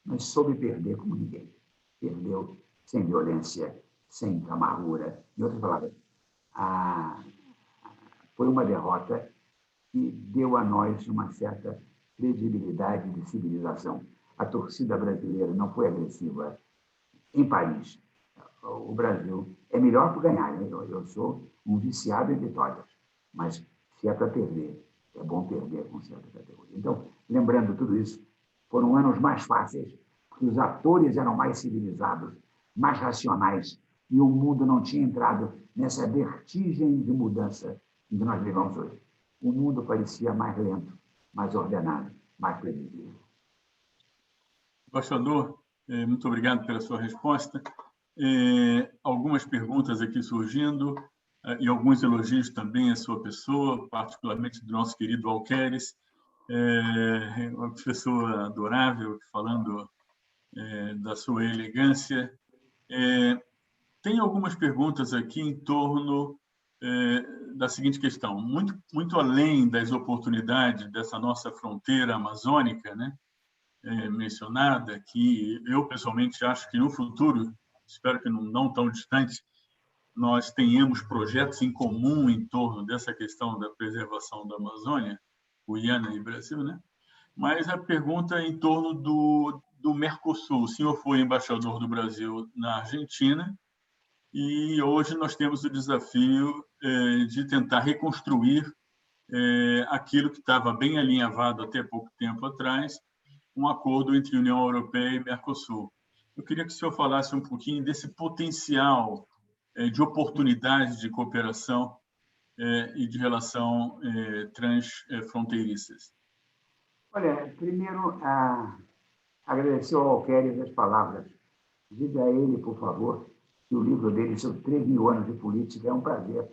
mas soube perder como ninguém. Perdeu sem violência, sem amargura. Em outras palavras, foi uma derrota que deu a nós uma certa credibilidade de civilização. A torcida brasileira não foi agressiva em Paris. O Brasil é melhor por ganhar. Eu sou um viciado em vitórias, mas se é para perder, é bom perder com certa categoria. Então, lembrando tudo isso, foram anos mais fáceis, porque os atores eram mais civilizados, mais racionais, e o mundo não tinha entrado nessa vertigem de mudança em que nós vivemos hoje. O mundo parecia mais lento, mais ordenado, mais previsível. Embaixador, muito obrigado pela sua resposta. Algumas perguntas aqui surgindo e alguns elogios também à sua pessoa, particularmente do nosso querido Alqueires, uma pessoa adorável, falando da sua elegância. Tem algumas perguntas aqui em torno da seguinte questão: muito além das oportunidades dessa nossa fronteira amazônica, né, mencionada, que eu pessoalmente acho que no futuro, espero que não tão distante, nós tenhamos projetos em comum em torno dessa questão da preservação da Amazônia, Guiana e Brasil, né? Mas a pergunta é em torno do Mercosul. O senhor foi embaixador do Brasil na Argentina e hoje nós temos o desafio de tentar reconstruir aquilo que estava bem alinhavado até pouco tempo atrás, um acordo entre União Europeia e Mercosul. Eu queria que o senhor falasse um pouquinho desse potencial de oportunidades de cooperação e de relação transfronteiriças. Olha, primeiro, agradecer ao Alqueires as palavras. Diga a ele, por favor, que o livro dele sobre 3.000 anos de política é um prazer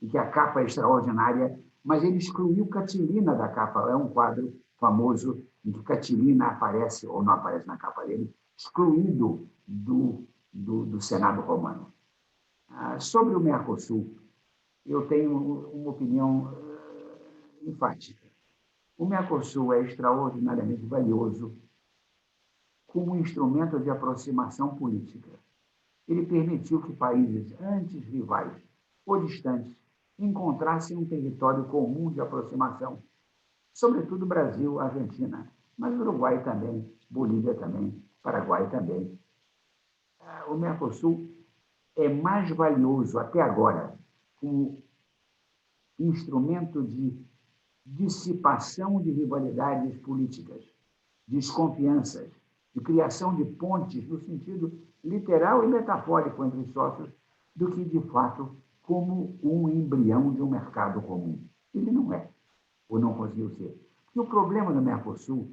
e que a capa é extraordinária, mas ele excluiu Catilina da capa. É um quadro famoso em que Catilina aparece, ou não aparece na capa dele, excluído do Senado romano. Sobre o Mercosul, eu tenho uma opinião enfática. O Mercosul é extraordinariamente valioso como instrumento de aproximação política. Ele permitiu que países antes rivais ou distantes encontrassem um território comum de aproximação, sobretudo Brasil, Argentina, mas Uruguai também, Bolívia também, Paraguai também. O Mercosul é mais valioso até agora como instrumento de dissipação de rivalidades políticas, desconfianças, de criação de pontes no sentido literal e metafórico entre sócios, do que, de fato, como um embrião de um mercado comum. Ele não é, ou não conseguiu ser. E o problema do Mercosul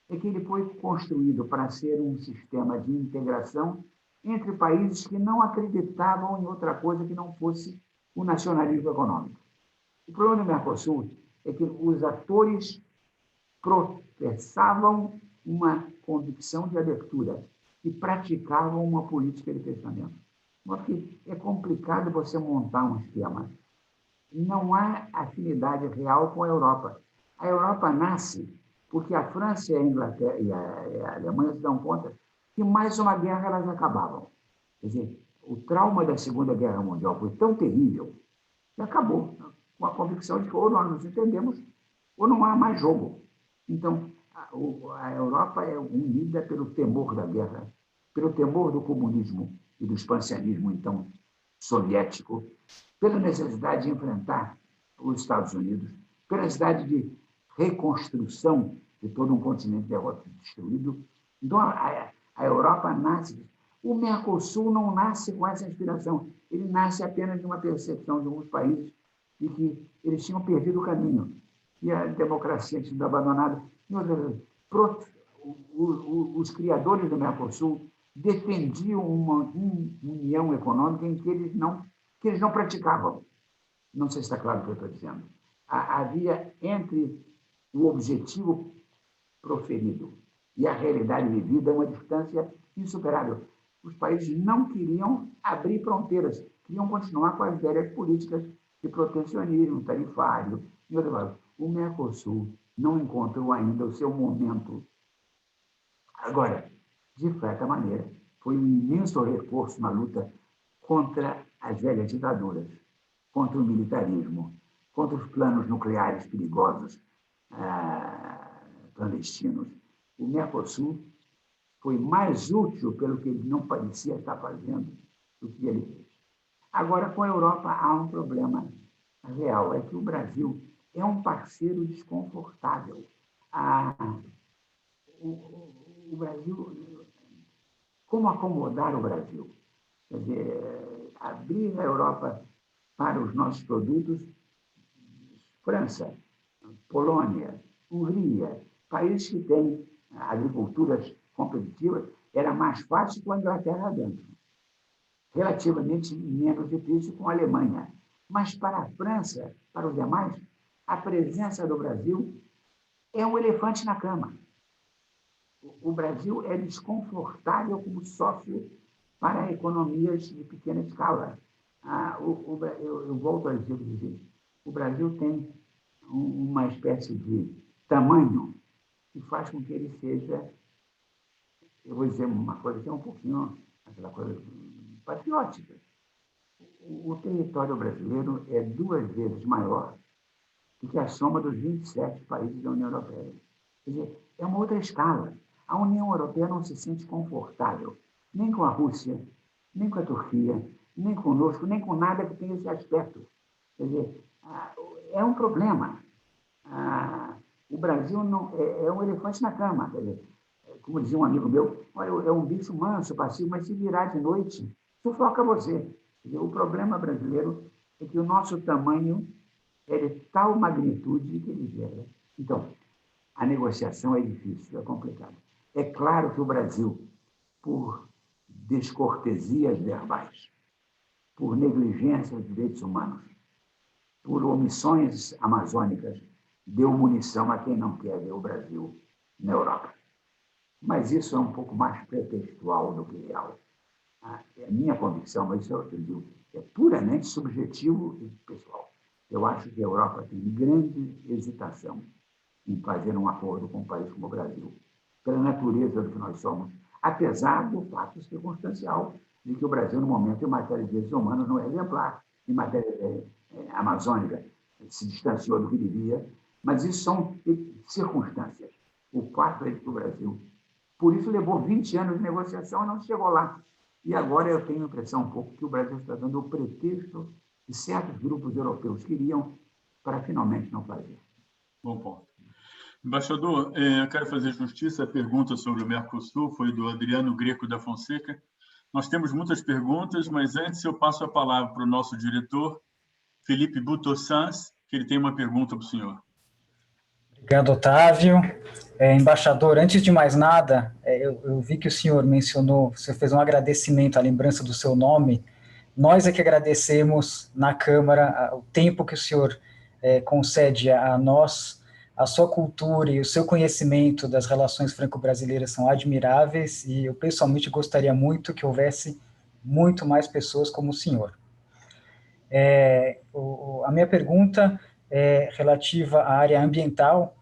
é que ele foi construído para ser um sistema de integração entre países que não acreditavam em outra coisa que não fosse o nacionalismo econômico. O problema do Mercosul é que os atores professavam uma convicção de abertura e praticavam uma política de fechamento. Porque é complicado você montar um esquema. Não há afinidade real com a Europa. A Europa nasce porque a França, a Inglaterra e a Alemanha se dão conta que mais uma guerra elas acabavam. Quer dizer, o trauma da Segunda Guerra Mundial foi tão terrível que acabou com a convicção de que ou nós nos entendemos ou não há mais jogo. Então, a Europa é unida pelo temor da guerra, pelo temor do comunismo e do expansionismo, então, soviético, pela necessidade de enfrentar os Estados Unidos, pela necessidade de reconstrução de todo um continente destruído. Então, a Europa nasce. O Mercosul não nasce com essa inspiração. Ele nasce apenas de uma percepção de alguns países de que eles tinham perdido o caminho e a democracia tinha sido abandonada. Os criadores do Mercosul defendiam uma união econômica em que eles não praticavam. Não sei se está claro o que eu estou dizendo. Havia entre o objetivo proferido e a realidade vivida uma distância insuperável. Os países não queriam abrir fronteiras, queriam continuar com as velhas políticas de protecionismo tarifário. O Mercosul não encontrou ainda o seu momento. Agora, de certa maneira, foi um imenso reforço na luta contra as velhas ditaduras, contra o militarismo, contra os planos nucleares perigosos, clandestinos. O Mercosul foi mais útil pelo que ele não parecia estar fazendo do que ele fez. Agora, com a Europa, há um problema real, é que o Brasil é um parceiro desconfortável. O Brasil, como acomodar o Brasil? Quer dizer, abrir a Europa para os nossos produtos, França, Polônia, Hungria, países que têm agriculturas competitivas, era mais fácil com a Inglaterra dentro. Relativamente menos difícil com a Alemanha. Mas para a França, para os demais, a presença do Brasil é um elefante na cama. O Brasil é desconfortável como sócio para economias de pequena escala. Eu volto a dizer o seguinte: o Brasil tem uma espécie de tamanho que faz com que ele seja, eu vou dizer uma coisa que é um pouquinho aquela coisa patriótica. O território brasileiro é 2 vezes maior do que a soma dos 27 países da União Europeia. Quer dizer, é uma outra escala. A União Europeia não se sente confortável, nem com a Rússia, nem com a Turquia, nem conosco, nem com nada que tenha esse aspecto. Quer dizer, é um problema. O Brasil não, é um elefante na cama. Quer dizer, como dizia um amigo meu, é um bicho manso, passivo, mas se virar de noite, sufoca você. Quer dizer, o problema brasileiro é que o nosso tamanho é de tal magnitude que ele gera. Então, a negociação é difícil, é complicada. É claro que o Brasil, por descortesias verbais, por negligência de direitos humanos, por omissões amazônicas, deu munição a quem não quer ver o Brasil na Europa. Mas isso é um pouco mais pretextual do que real. É a minha convicção, mas isso eu digo, é puramente subjetivo e pessoal. Eu acho que a Europa tem grande hesitação em fazer um acordo com um país como o Brasil, pela natureza do que nós somos, apesar do fato circunstancial de que o Brasil, no momento, em matéria de direitos humanos, não é exemplar, em matéria amazônica, se distanciou do que devia, mas isso são circunstâncias. O fato é que o Brasil, por isso, levou 20 anos de negociação e não chegou lá. E agora eu tenho a impressão um pouco que o Brasil está dando o pretexto que certos grupos europeus queriam para finalmente não fazer. Bom ponto. Embaixador, eu quero fazer justiça. A pergunta sobre o Mercosul foi do Adriano Greco da Fonseca. Nós temos muitas perguntas, mas antes eu passo a palavra para o nosso diretor, Felipe Butossans, que ele tem uma pergunta para o senhor. Obrigado, Otávio. Embaixador, antes de mais nada, eu vi que o senhor mencionou, você fez um agradecimento à lembrança do seu nome. Nós é que agradecemos na Câmara o tempo que o senhor concede a nós. A sua cultura e o seu conhecimento das relações franco-brasileiras são admiráveis e eu pessoalmente gostaria muito que houvesse muito mais pessoas como o senhor. A minha pergunta é relativa à área ambiental.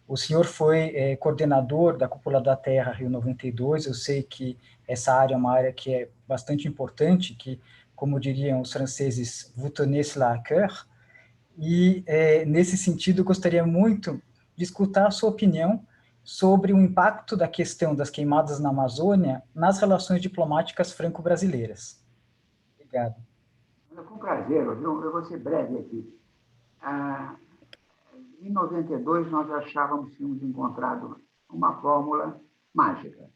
O senhor foi coordenador da Cúpula da Terra Rio 92, eu sei que essa área é uma área que é bastante importante, que, como diriam os franceses, vous tenez cela à cœur, e nesse sentido eu gostaria muito de escutar a sua opinião sobre o impacto da questão das queimadas na Amazônia nas relações diplomáticas franco-brasileiras. Obrigado. Com prazer, eu vou ser breve aqui. Em 92, nós achávamos que tínhamos encontrado uma fórmula mágica,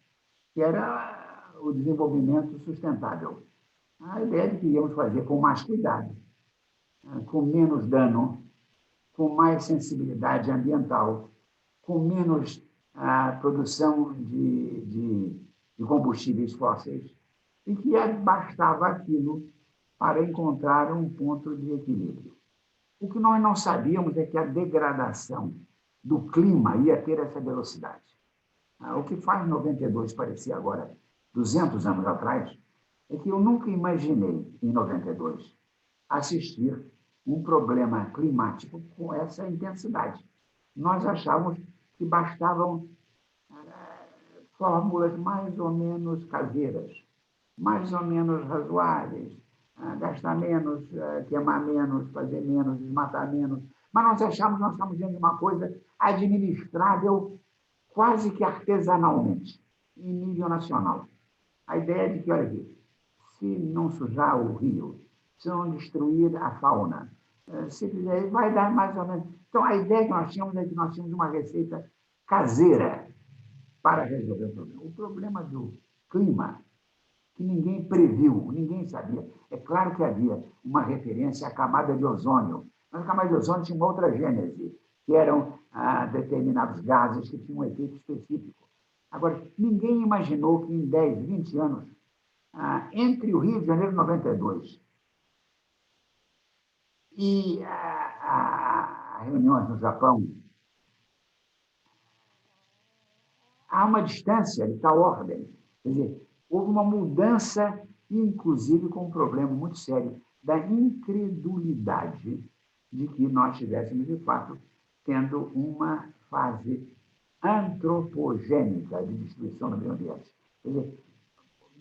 que era o desenvolvimento sustentável. A ideia de que íamos fazer com mais cuidado, com menos dano, com mais sensibilidade ambiental, com menos produção de combustíveis fósseis, e que bastava aquilo para encontrar um ponto de equilíbrio. O que nós não sabíamos é que a degradação do clima ia ter essa velocidade. O que faz 92 parecer agora 200 anos atrás é que eu nunca imaginei, em 92, assistir um problema climático com essa intensidade. Nós achávamos que bastavam fórmulas mais ou menos caseiras, mais ou menos razoáveis, gastar menos, queimar menos, fazer menos, desmatar menos. Mas nós achávamos que nós estamos vendo uma coisa administrável quase que artesanalmente, em nível nacional. A ideia de que, olha aqui, se não sujar o rio, se não destruir a fauna, se fizer, vai dar mais ou menos. Então, a ideia que nós tínhamos é que nós tínhamos uma receita caseira para resolver o problema. O problema do clima, que ninguém previu, ninguém sabia. É claro que havia uma referência à camada de ozônio, mas a camada de ozônio tinha uma outra gênese, que eram determinados gases que tinham um efeito específico. Agora, ninguém imaginou que em 10, 20 anos, entre o Rio de Janeiro 92 e a reuniões no Japão, há uma distância de tal ordem. Quer dizer, houve uma mudança, inclusive com um problema muito sério, da incredulidade de que nós estivéssemos, de fato, tendo uma fase antropogênica de destruição do meio ambiente. Quer dizer,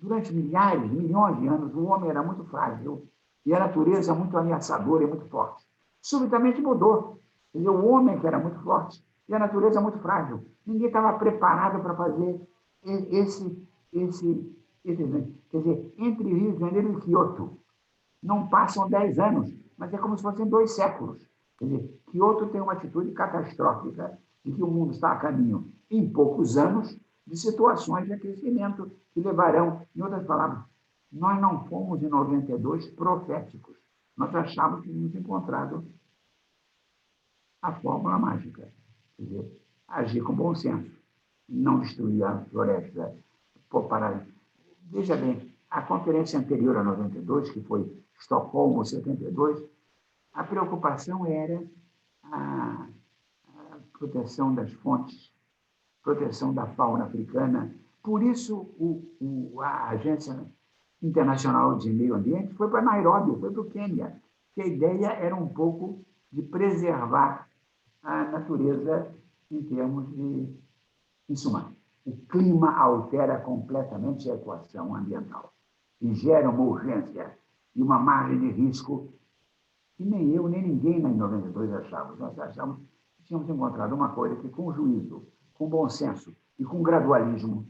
durante milhares, milhões de anos, o homem era muito frágil e a natureza muito ameaçadora e muito forte. Subitamente mudou. Quer dizer, o homem que era muito forte e a natureza muito frágil. Ninguém estava preparado para fazer esse. Quer dizer, entre Rio de Janeiro e Quioto, não passam 10 anos, mas é como se fossem 2 séculos. Quer dizer, Quioto tem uma atitude catastrófica de que o mundo está a caminho, em poucos anos, de situações de aquecimento que levarão, em outras palavras, nós não fomos, em 92, proféticos. Nós achávamos que tínhamos encontrado a fórmula mágica. Quer dizer, agir com bom senso, não destruir a floresta, parar. Veja bem, a conferência anterior a 92, que foi Estocolmo 72, a preocupação era a proteção das fontes, proteção da fauna africana. Por isso, a Agência Internacional de Meio Ambiente foi para Nairobi, foi para o Quênia, que a ideia era um pouco de preservar a natureza em termos de... Em suma, o clima altera completamente a equação ambiental e gera uma urgência e uma margem de risco que nem eu, nem ninguém em 92 achávamos. Nós achávamos que tínhamos encontrado uma coisa que, com juízo, com bom senso e com gradualismo,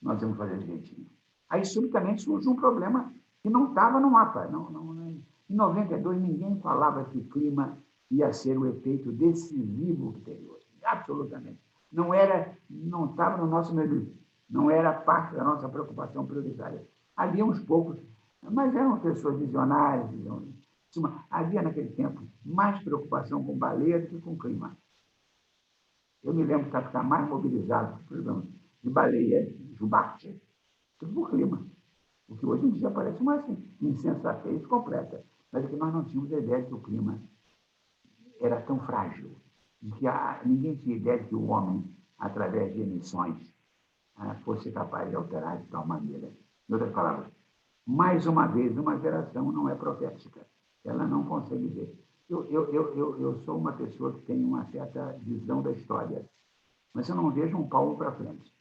nós íamos fazer direitinho. Aí, subitamente, surge um problema que não estava no mapa. Em 92, ninguém falava que o clima ia ser o efeito decisivo que teria hoje. Absolutamente. Não estava no nosso menu. Não era parte da nossa preocupação prioritária. Havia uns poucos, mas eram pessoas visionárias. Havia, naquele tempo, mais preocupação com baleia do que com clima. Eu me lembro de ficar mais mobilizado por exemplo, de baleia, jubarte, do que por clima. O que hoje em dia parece uma insensatez completa. Mas é que nós não tínhamos a ideia de que o clima era tão frágil, de que ninguém tinha ideia de que o homem, através de emissões, fosse capaz de alterar de tal maneira. Em outras palavras, mais uma vez, uma geração não é profética. Ela não consegue ver. Eu sou uma pessoa que tem uma certa visão da história, mas eu não vejo um palmo para frente.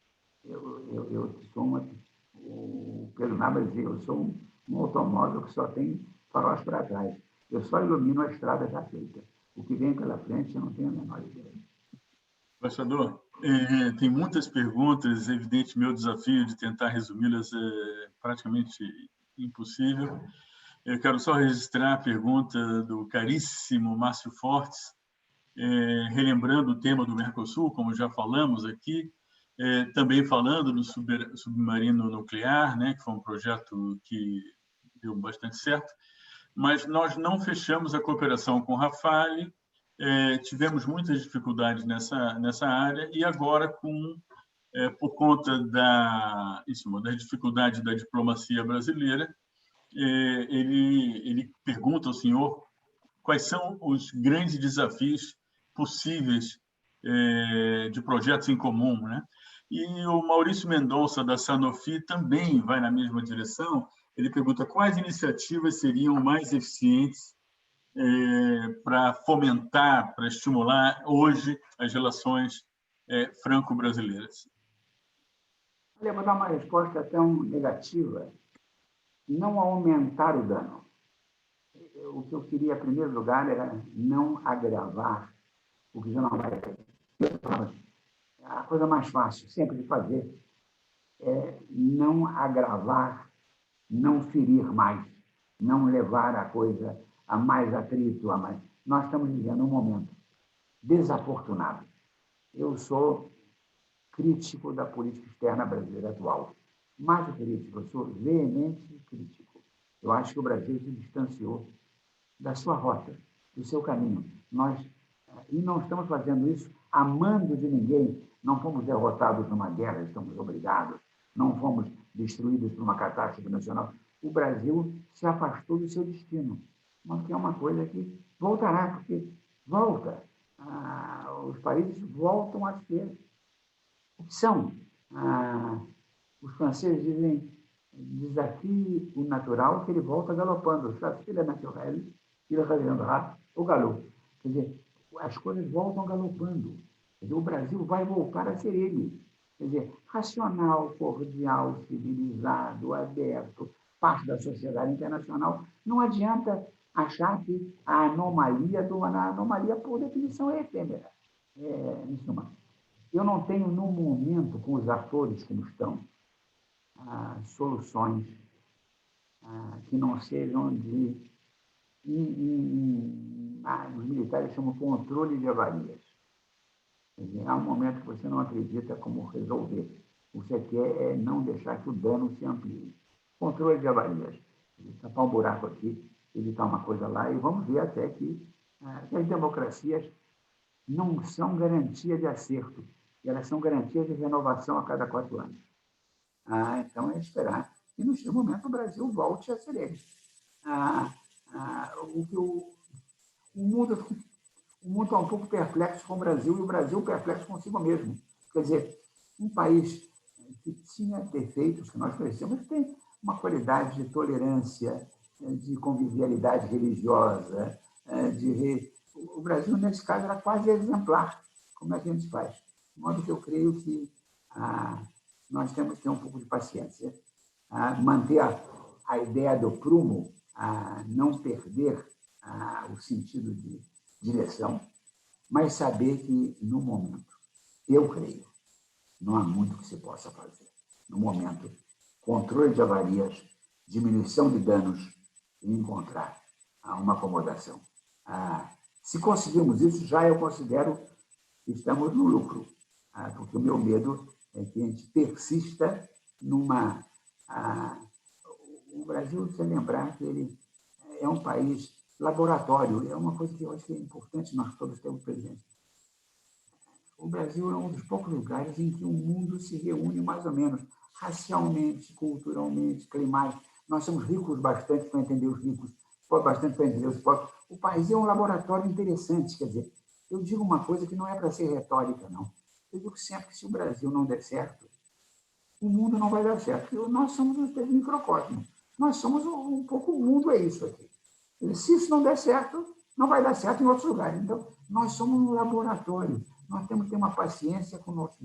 Eu sou o Pedro Nava dizia, eu sou um automóvel que só tem faróis para trás. Eu só ilumino a estrada já feita. O que vem pela frente eu não tenho a menor ideia. Embaixador, tem muitas perguntas, é evidente, meu desafio de tentar resumi-las é praticamente impossível. Eu quero só registrar a pergunta do caríssimo Márcio Fortes, relembrando o tema do Mercosul, como já falamos aqui, também falando do submarino nuclear, né, que foi um projeto que deu bastante certo, mas nós não fechamos a cooperação com o Rafale, tivemos muitas dificuldades nessa área, e agora, por conta da dificuldade da diplomacia brasileira, ele pergunta ao senhor quais são os grandes desafios possíveis de projetos em comum, né? E o Maurício Mendonça, da Sanofi, também vai na mesma direção. Ele pergunta quais iniciativas seriam mais eficientes para fomentar, para estimular hoje as relações franco-brasileiras. Olha, vou dar uma resposta tão negativa. Não aumentar o dano. O que eu queria, em primeiro lugar, era não agravar o que já não vai ter. A coisa mais fácil, sempre de fazer, é não agravar, não ferir mais, não levar a coisa a mais atrito, a mais. Nós estamos vivendo um momento desafortunado. Eu sou crítico da política externa brasileira atual. Mais do que crítico, eu sou veemente crítico. Eu acho que o Brasil se distanciou da sua rota, do seu caminho. E não estamos fazendo isso amando de ninguém. Não fomos derrotados numa guerra, estamos obrigados. Não fomos destruídos por uma catástrofe nacional. O Brasil se afastou do seu destino. Mas que é uma coisa que voltará, porque volta. Os países voltam a ser o que são. Os franceses dizem desafie o natural, que ele volta galopando. Se ele é natural, ele reviendra o galop. Quer dizer, as coisas voltam galopando. Quer dizer, o Brasil vai voltar a ser ele. Quer dizer, racional, cordial, civilizado, aberto, parte da sociedade internacional. Não adianta achar que a anomalia, por definição, é efêmera. Em suma, eu não tenho, no momento, com os atores como estão, soluções que não sejam de... os militares chamam controle de avarias. Há um momento que você não acredita como resolver. O que você quer é não deixar que o dano se amplie. Controle de avarias. Tapar um buraco aqui, evitar uma coisa lá, e vamos ver até que as democracias não são garantia de acerto, elas são garantia de renovação a cada 4 anos. Então, é esperar que, no momento, o Brasil volte a ser ele. O mundo está um pouco perplexo com o Brasil e o Brasil perplexo consigo mesmo. Quer dizer, um país que tinha defeitos que nós conhecemos, tem uma qualidade de tolerância, de convivialidade religiosa, o Brasil, nesse caso, era quase exemplar. Como é que a gente faz? De modo que eu creio que nós temos que ter um pouco de paciência, manter a ideia do prumo, não perder o sentido de direção, mas saber que, no momento, eu creio, não há muito que se possa fazer. No momento, controle de avarias, diminuição de danos e encontrar uma acomodação. Se conseguirmos isso, já eu considero que estamos no lucro, porque o meu medo é que a gente persista numa... O Brasil, se lembrar que ele é um país laboratório, é uma coisa que eu acho que é importante nós todos termos presente. O Brasil é um dos poucos lugares em que o mundo se reúne mais ou menos, racialmente, culturalmente, climático. Nós somos ricos bastante para entender os ricos, pobres bastante para entender os pobres. O país é um laboratório interessante, quer dizer, eu digo uma coisa que não é para ser retórica, não. Eu digo sempre que se o Brasil não der certo, o mundo não vai dar certo. Porque nós somos um microcosmo. Nós somos um pouco o mundo, é isso aqui. Se isso não der certo, não vai dar certo em outros lugares. Então, nós somos um laboratório. Nós temos que ter uma paciência conosco.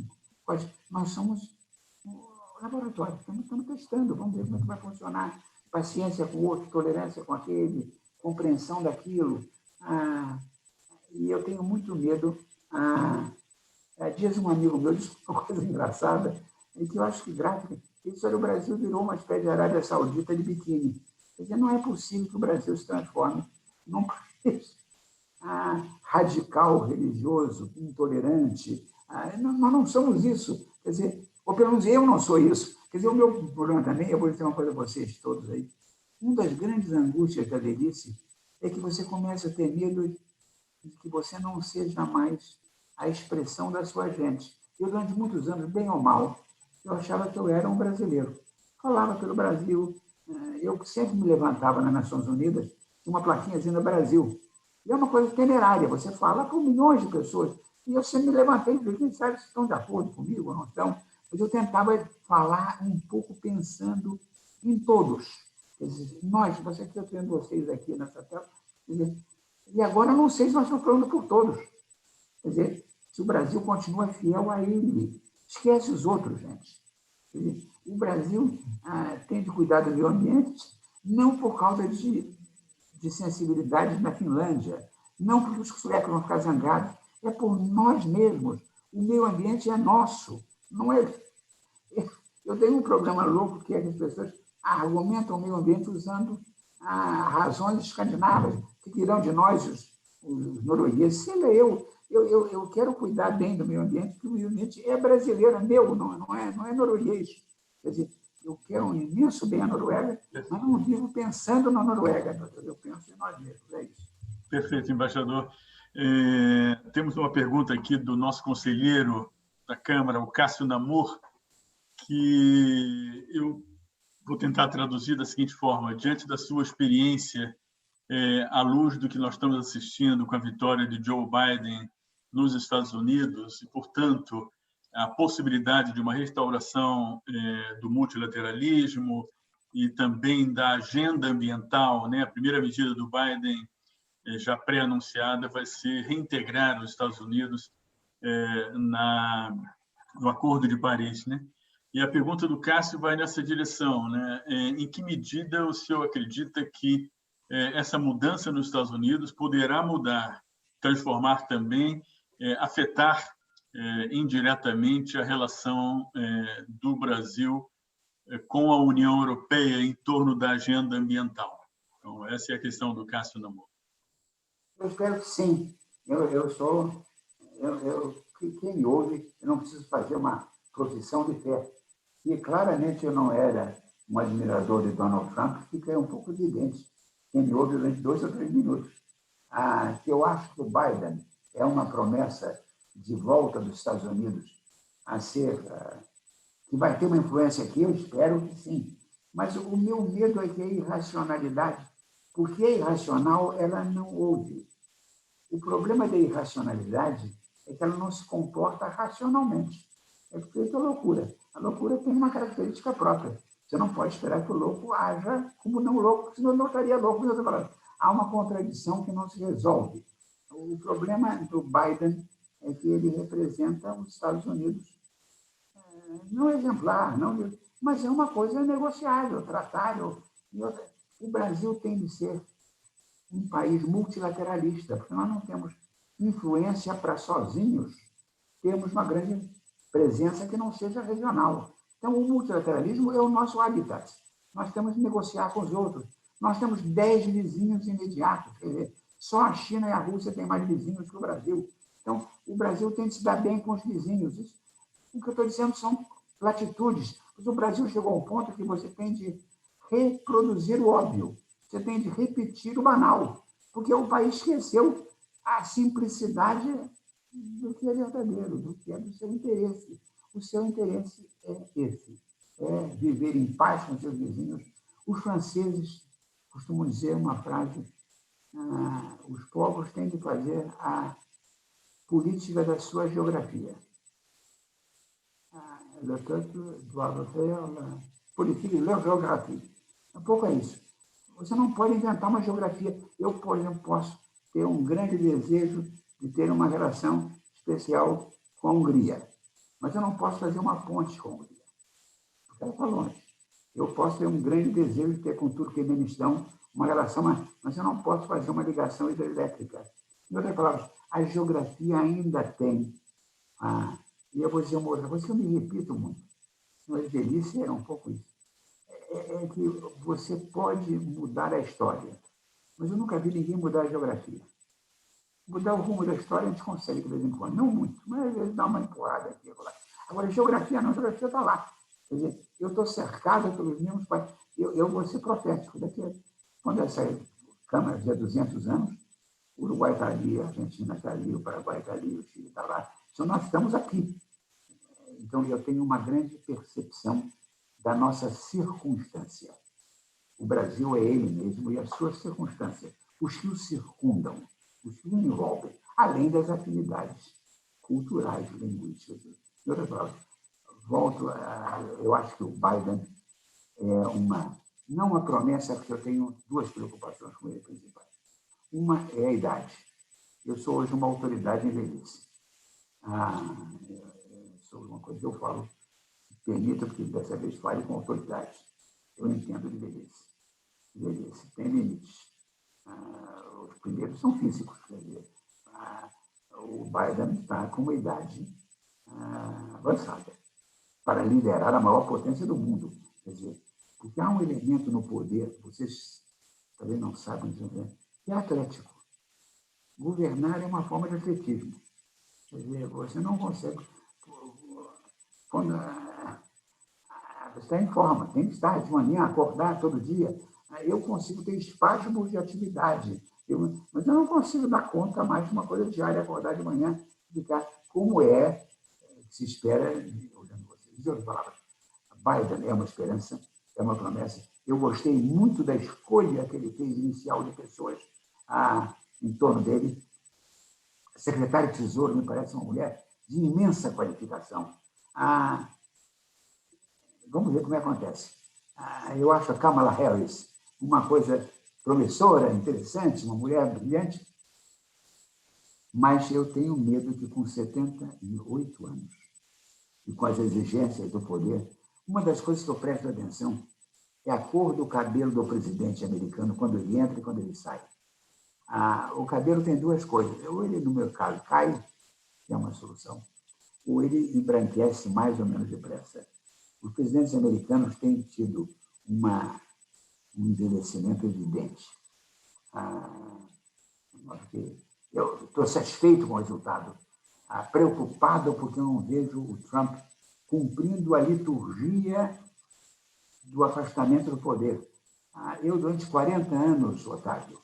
Nós somos um laboratório. Estamos testando. Vamos ver como é que vai funcionar. Paciência com o outro, tolerância com aquele, compreensão daquilo. E eu tenho muito medo. Dias um amigo meu disse uma coisa engraçada, e que eu acho que gráfica. Ele disse: olha, o Brasil virou uma espécie de Arábia Saudita de biquíni. Quer dizer, não é possível que o Brasil se transforme num país radical, religioso, intolerante. Nós não somos isso. Quer dizer, ou pelo menos eu não sou isso. Quer dizer, o meu problema também, eu vou dizer uma coisa a vocês todos aí, uma das grandes angústias da velhice é que você começa a ter medo de que você não seja mais a expressão da sua gente. Eu, durante muitos anos, bem ou mal, eu achava que eu era um brasileiro. Falava pelo Brasil. Eu sempre me levantava nas Nações Unidas, tinha uma plaquinha dizendo Brasil. E é uma coisa temerária, você fala com milhões de pessoas. E eu sempre me levantei e falei, sabe, se estão de acordo comigo ou não estão? Mas eu tentava falar um pouco pensando em todos. Quer dizer, nós, você que eu tenho vocês aqui nessa tela, quer dizer, e agora eu não sei se nós estamos falando por todos. Quer dizer, se o Brasil continua fiel a ele, esquece os outros, gente. Quer dizer, o Brasil tem de cuidar do meio ambiente, não por causa de sensibilidade na Finlândia, não porque os suecos vão ficar zangados, é por nós mesmos. O meio ambiente é nosso, não é. Eu tenho um problema louco que é que as pessoas argumentam o meio ambiente usando razões escandinavas, que dirão de nós, os noruegueses. Sendo eu quero cuidar bem do meio ambiente, porque o meio ambiente é brasileiro, é meu, não é norueguês. Quer dizer, eu quero um imenso bem à Noruega, mas não vivo pensando na Noruega, eu penso em nós mesmos, é isso. Perfeito, embaixador. Temos uma pergunta aqui do nosso conselheiro da Câmara, o Cássio Namor, que eu vou tentar traduzir da seguinte forma: diante da sua experiência, à luz do que nós estamos assistindo com a vitória de Joe Biden nos Estados Unidos e, portanto, a possibilidade de uma restauração do multilateralismo e também da agenda ambiental, né? A primeira medida do Biden, já pré-anunciada, vai ser reintegrar os Estados Unidos no Acordo de Paris, né? E a pergunta do Cássio vai nessa direção, né? Em que medida o senhor acredita que essa mudança nos Estados Unidos poderá mudar, transformar também, afetar indiretamente a relação do Brasil com a União Europeia em torno da agenda ambiental? Então, essa é a questão do Cássio Namor. Eu espero que sim. Quem me ouve, eu não preciso fazer uma profissão de fé. E claramente eu não era um admirador de Donald Trump, fica um pouco evidente. Quem me ouve durante 2 ou 3 minutos. Que eu acho que o Biden é uma promessa de volta dos Estados Unidos a ser, que vai ter uma influência aqui, eu espero que sim. Mas o meu medo é que a irracionalidade, porque a irracional, ela não ouve. O problema da irracionalidade é que ela não se comporta racionalmente. É feito a loucura. A loucura tem uma característica própria. Você não pode esperar que o louco haja como não louco, senão ele não estaria louco. Há uma contradição que não se resolve. O problema do Biden é que ele representa os Estados Unidos, não exemplar, mas é uma coisa negociável, tratável. O Brasil tem de ser um país multilateralista, porque nós não temos influência para sozinhos termos uma grande presença que não seja regional. Então, o multilateralismo é o nosso habitat. Nós temos de negociar com os outros. Nós temos 10 vizinhos imediatos. Quer dizer, só a China e a Rússia têm mais vizinhos que o Brasil. Então, o Brasil tem de se dar bem com os vizinhos. Isso, o que eu estou dizendo são platitudes. Mas o Brasil chegou a um ponto que você tem de reproduzir o óbvio. Você tem de repetir o banal. Porque o país esqueceu a simplicidade do que é verdadeiro, do que é do seu interesse. O seu interesse é esse, é viver em paz com seus vizinhos. Os franceses costumam dizer uma frase, os povos têm de fazer a política da sua geografia. Le peuple doit faire la politique de leur géographie. Um pouco é isso. Você não pode inventar uma geografia. Eu, por exemplo, posso ter um grande desejo de ter uma relação especial com a Hungria. Mas eu não posso fazer uma ponte com a Hungria, porque ela está longe. Eu posso ter um grande desejo de ter com o Turquemenistão uma relação, mas eu não posso fazer uma ligação hidrelétrica. Em outras palavras, a geografia ainda tem. E eu vou dizer uma outra coisa que eu me repito muito. Mas delícia é um pouco isso. É que você pode mudar a história, mas eu nunca vi ninguém mudar a geografia. Mudar o rumo da história a gente consegue de vez em quando, não muito, mas às vezes dá uma empurrada aqui. Agora, geografia não, geografia está lá. Quer dizer, eu estou cercado pelos mesmos países. Eu vou ser profético. Quando essa Câmara fizer 200 anos, o Uruguai está ali, a Argentina está ali, o Paraguai está ali, o Chile está lá. Então, nós estamos aqui. Então, eu tenho uma grande percepção da nossa circunstância. O Brasil é ele mesmo e a sua circunstância. Os que o circundam. os que o envolvem, além das afinidades culturais, linguísticas. Em outras palavras, eu acho que o Biden não uma promessa, porque eu tenho duas preocupações com ele principais. Uma é a idade. Eu sou hoje uma autoridade em velhice. Sobre uma coisa que eu falo, permita, porque dessa vez fale com autoridade. Eu entendo de velhice. Velhice tem limites. Os primeiros são físicos, quer dizer, o Biden está com uma idade avançada para liderar a maior potência do mundo. Quer dizer, porque há um elemento no poder, vocês talvez não sabem, que é atlético. Governar é uma forma de atletismo. Quer dizer, você não consegue... Quando você está em forma, tem que estar de manhã, acordar todo dia. Eu consigo ter espasmos de atividade, mas eu não consigo dar conta mais de uma coisa diária, acordar de manhã, ficar como se espera, olhando vocês. De outras palavras, Biden é uma esperança, é uma promessa. Eu gostei muito da escolha que ele fez inicial de pessoas em torno dele. A secretária de Tesouro me parece uma mulher de imensa qualificação. Vamos ver como acontece. Eu acho a Kamala Harris uma coisa promissora, interessante, uma mulher brilhante, mas eu tenho medo que com 78 anos e com as exigências do poder, uma das coisas que eu presto atenção é a cor do cabelo do presidente americano quando ele entra e quando ele sai. O cabelo tem duas coisas. Ou ele, no meu caso, cai, que é uma solução, ou ele embranquece mais ou menos depressa. Os presidentes americanos têm tido um envelhecimento evidente. Eu estou satisfeito com o resultado, preocupado porque eu não vejo o Trump cumprindo a liturgia do afastamento do poder. Eu, durante 40 anos, Otávio,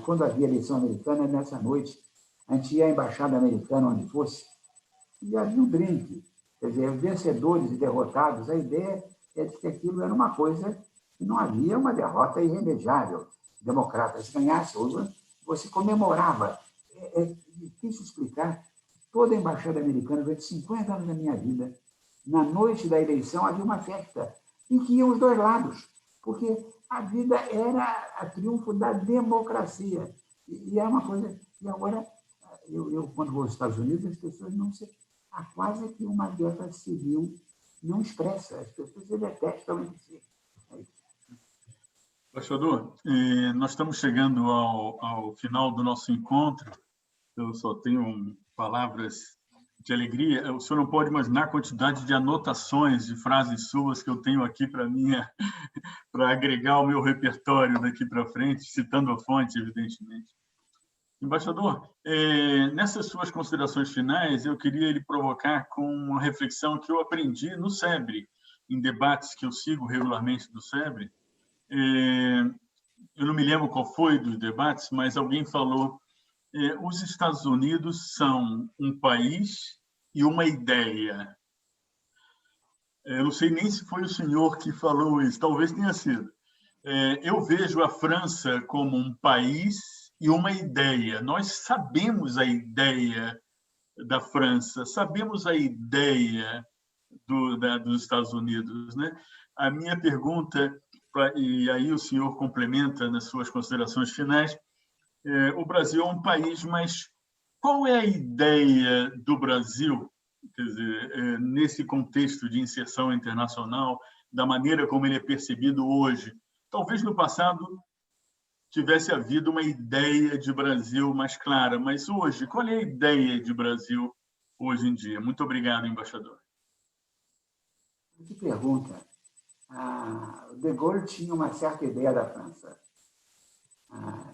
quando havia eleição americana, nessa noite, a gente ia à embaixada americana, onde fosse, e havia um drink. Quer dizer, vencedores e derrotados, a ideia é de que aquilo era uma coisa que não havia uma derrota irremediável. Democratas ganhassem, você comemorava. É difícil explicar. Toda a embaixada americana, durante 50 anos da minha vida, na noite da eleição havia uma festa em que iam os dois lados, porque a vida era o triunfo da democracia. E é uma coisa... E agora, eu quando vou aos Estados Unidos, as pessoas não se... Há quase que uma guerra civil não expressa. As pessoas se detestam entre si. Embaixador, nós estamos chegando ao final do nosso encontro. Eu só tenho palavras de alegria. O senhor não pode imaginar a quantidade de anotações, de frases suas que eu tenho aqui para agregar ao meu repertório daqui para frente, citando a fonte, evidentemente. Embaixador, nessas suas considerações finais, eu queria lhe provocar com uma reflexão que eu aprendi no SEBRE, em debates que eu sigo regularmente do SEBRE. Eu não me lembro qual foi dos debates, mas alguém falou: os Estados Unidos são um país e uma ideia. Eu não sei nem se foi o senhor que falou isso, talvez tenha sido. Eu vejo a França como um país e uma ideia. Nós sabemos a ideia da França, sabemos a ideia dos Estados Unidos, né? A minha pergunta, e aí o senhor complementa nas suas considerações finais, o Brasil é um país, mas qual é a ideia do Brasil, quer dizer, nesse contexto de inserção internacional, da maneira como ele é percebido hoje? Talvez no passado tivesse havido uma ideia de Brasil mais clara, mas hoje, qual é a ideia de Brasil hoje em dia? Muito obrigado, embaixador. Que pergunta. De Gaulle tinha uma certa ideia da França.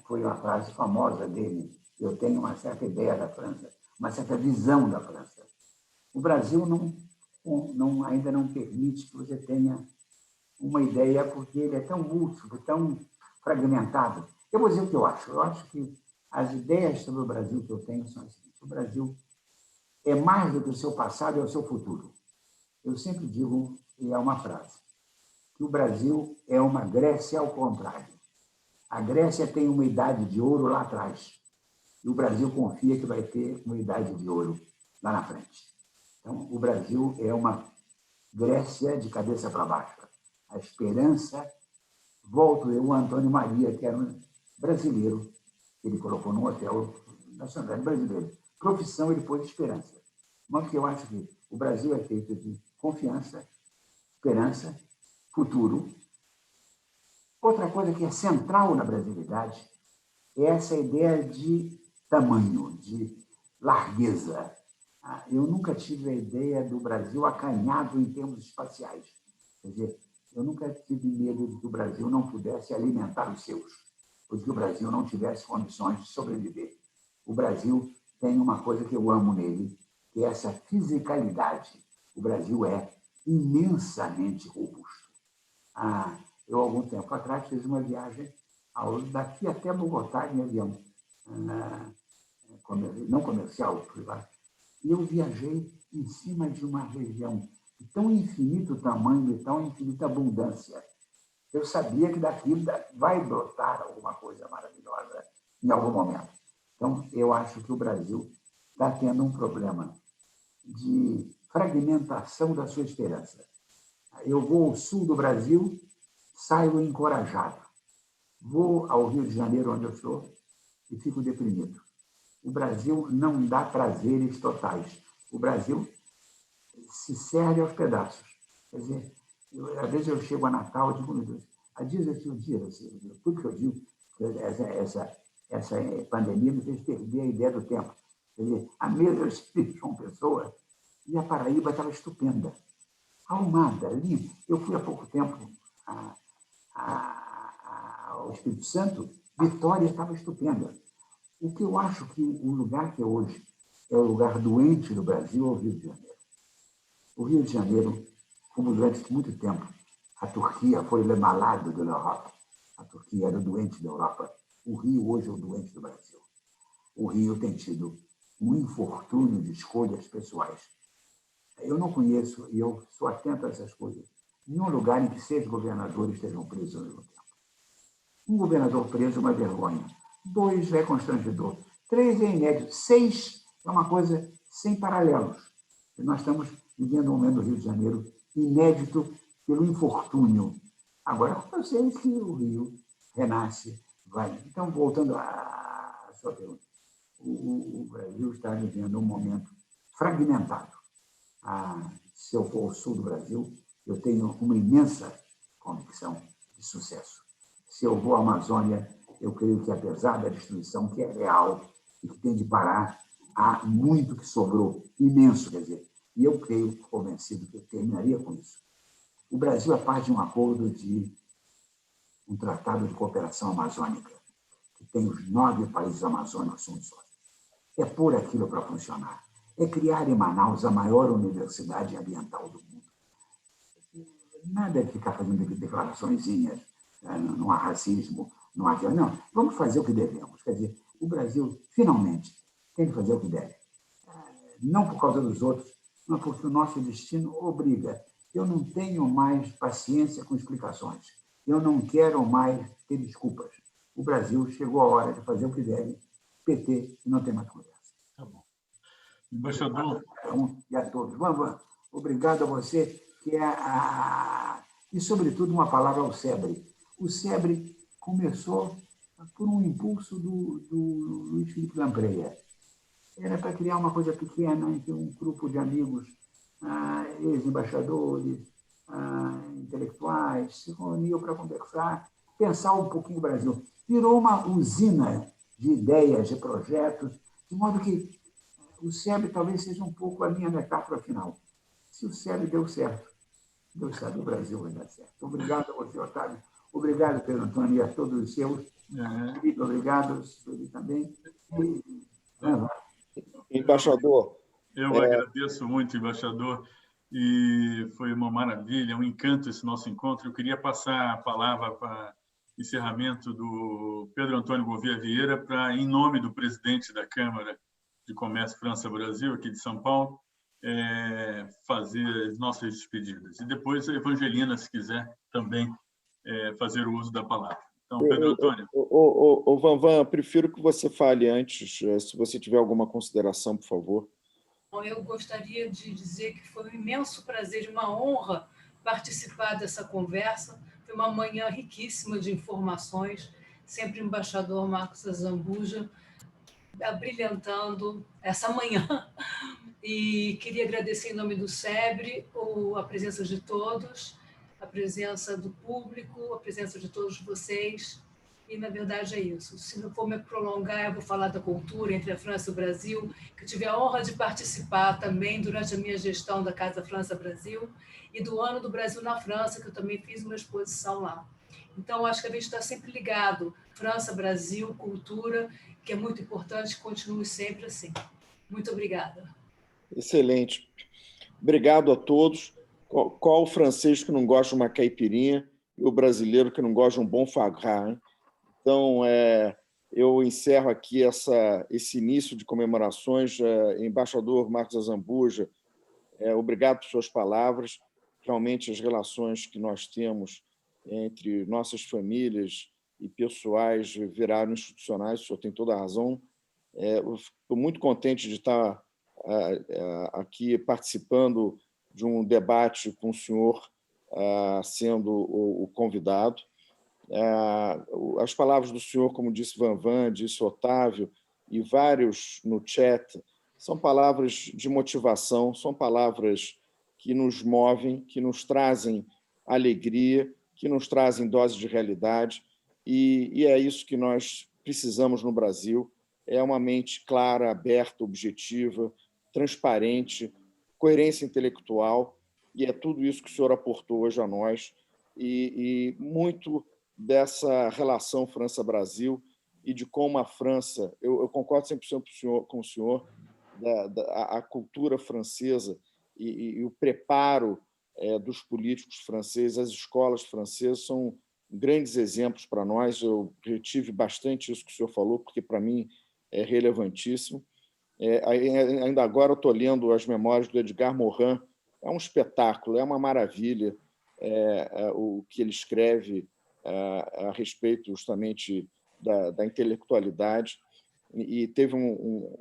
Foi uma frase famosa dele: eu tenho uma certa ideia da França, uma certa visão da França. O Brasil ainda não permite que você tenha uma ideia, porque ele é tão múltiplo, tão fragmentado. Eu vou dizer o que eu acho. Eu acho que as ideias sobre o Brasil que eu tenho são as seguintes: o Brasil é mais do que o seu passado, é o seu futuro. Eu sempre digo, e é uma frase, que o Brasil é uma Grécia ao contrário. A Grécia tem uma idade de ouro lá atrás. e o Brasil confia que vai ter uma idade de ouro lá na frente. Então, o Brasil é uma Grécia de cabeça para baixo. A esperança, volto eu, o Antônio Maria, que era um brasileiro, ele colocou num hotel nacional brasileiro. Profissão, ele pôs esperança. Mas que eu acho que o Brasil é feito de confiança, esperança, futuro. Outra coisa que é central na brasilidade é essa ideia de tamanho, de largueza. Eu nunca tive a ideia do Brasil acanhado em termos espaciais. Quer dizer, eu nunca tive medo de que o Brasil não pudesse alimentar os seus, ou de que o Brasil não tivesse condições de sobreviver. O Brasil tem uma coisa que eu amo nele, que é essa fisicalidade. O Brasil é imensamente robusto. Eu, algum tempo atrás, fiz uma viagem daqui até Bogotá em avião, não comercial, privado. E eu viajei em cima de uma região de tão infinito tamanho e tão infinita abundância. Eu sabia que daqui vai brotar alguma coisa maravilhosa em algum momento. Então, eu acho que o Brasil está tendo um problema de fragmentação da sua esperança. Eu vou ao sul do Brasil, saio encorajado. Vou ao Rio de Janeiro, onde eu estou, e fico deprimido. O Brasil não dá prazeres totais. O Brasil se serve aos pedaços. Quer dizer, às vezes eu chego a Natal e digo, meu Deus, há dias eu tinha tudo que eu digo, essa pandemia me fez perder a ideia do tempo. Quer dizer, a mesa de João Pessoa e a Paraíba estava estupenda. Arrumada, limpa. Eu fui há pouco tempo ao Espírito Santo, Vitória estava estupenda. O que eu acho que o lugar que é hoje é o lugar doente do Brasil é o Rio de Janeiro. O Rio de Janeiro, como durante muito tempo, a Turquia foi o malado da Europa. A Turquia era o doente da Europa. O Rio hoje é o doente do Brasil. O Rio tem tido um infortúnio de escolhas pessoais. Eu não conheço, e eu sou atento a essas coisas, nenhum lugar em que 6 governadores estejam presos ao mesmo tempo. Um governador preso é uma vergonha. 2 é constrangedor. 3 é inédito. 6 é uma coisa sem paralelos. E nós estamos vivendo um momento do Rio de Janeiro inédito pelo infortúnio. Agora, eu sei que o Rio renasce, vai. Então, voltando à sua pergunta, o Brasil está vivendo um momento fragmentado. Se eu for ao sul do Brasil, eu tenho uma imensa convicção de sucesso. Se eu vou à Amazônia, eu creio que, apesar da destruição que é real e que tem de parar, há muito que sobrou, imenso, quer dizer. E eu creio, convencido, que eu terminaria com isso. O Brasil é parte de um acordo de um tratado de cooperação amazônica, que tem os 9 países amazônicos são sócios. É pôr aquilo para funcionar. É criar em Manaus a maior universidade ambiental do mundo. Nada de ficar fazendo declaraçõezinhas, não há racismo, não há... Não, vamos fazer o que devemos. Quer dizer, o Brasil, finalmente, tem que fazer o que deve. Não por causa dos outros, mas porque o nosso destino obriga. Eu não tenho mais paciência com explicações. Eu não quero mais ter desculpas. O Brasil chegou a hora de fazer o que deve. PT, e não tem mais conversa. Tá bom. Embaixador... E a todos. Vamos. Obrigado a você, que é e, sobretudo, uma palavra ao SEBRE. O SEBRE começou por um impulso do Luiz Felipe Lampreia. Era para criar uma coisa pequena entre um grupo de amigos, ex-embaixadores, intelectuais, se reuniam para conversar, pensar um pouquinho o Brasil. Virou uma usina de ideias, de projetos, de modo que o SEBRE talvez seja um pouco a minha metáfora final. Se o SEBRE deu certo, o Brasil vai dar certo. Obrigado a você, Otávio. Obrigado, Pedro Antônio, e a todos os seus. Felipe, obrigado, Felipe também. Embaixador. Eu agradeço muito, embaixador, e foi uma maravilha, um encanto esse nosso encontro. Eu queria passar a palavra para encerramento do Pedro Antônio Gouveia Vieira, para, em nome do presidente da Câmara de Comércio França-Brasil, aqui de São Paulo, fazer as nossas despedidas. E depois a Evangelina, se quiser, também fazer o uso da palavra. Então, Pedro Antônio. Vanvan, prefiro que você fale antes, se você tiver alguma consideração, por favor. Eu gostaria de dizer que foi um imenso prazer e uma honra participar dessa conversa. Foi uma manhã riquíssima de informações, sempre o embaixador Marcos Azambuja abrilhantando essa manhã. E queria agradecer em nome do SEBRE a presença de todos, a presença do público, a presença de todos vocês. E, na verdade, é isso. Se não for me prolongar, eu vou falar da cultura entre a França e o Brasil, que eu tive a honra de participar também durante a minha gestão da Casa França-Brasil e do Ano do Brasil na França, que eu também fiz uma exposição lá. Então, acho que a gente está sempre ligado. França, Brasil, cultura, que é muito importante, continue sempre assim. Muito obrigada. Excelente. Obrigado a todos. Qual o francês que não gosta de uma caipirinha e o brasileiro que não gosta de um bom foie gras, hein? Então, eu encerro aqui esse início de comemorações. Embaixador Marcos Azambuja, obrigado por suas palavras. Realmente, as relações que nós temos entre nossas famílias e pessoais viraram institucionais, o senhor tem toda a razão. Estou muito contente de estar aqui participando de um debate com o senhor sendo o convidado. As palavras do senhor, como disse Vanvan, disse Otávio, e vários no chat, são palavras de motivação, são palavras que nos movem, que nos trazem alegria, que nos trazem doses de realidade, e é isso que nós precisamos no Brasil. É uma mente clara, aberta, objetiva, transparente, coerência intelectual, e é tudo isso que o senhor aportou hoje a nós, e muito dessa relação França-Brasil e de como a França, eu concordo 100% com o senhor, a cultura francesa e o preparo dos políticos franceses, as escolas francesas são grandes exemplos para nós. Eu retive bastante isso que o senhor falou, porque para mim é relevantíssimo. Ainda agora eu estou lendo as memórias do Edgar Morin, é um espetáculo, é uma maravilha o que ele escreve a respeito justamente da intelectualidade. E teve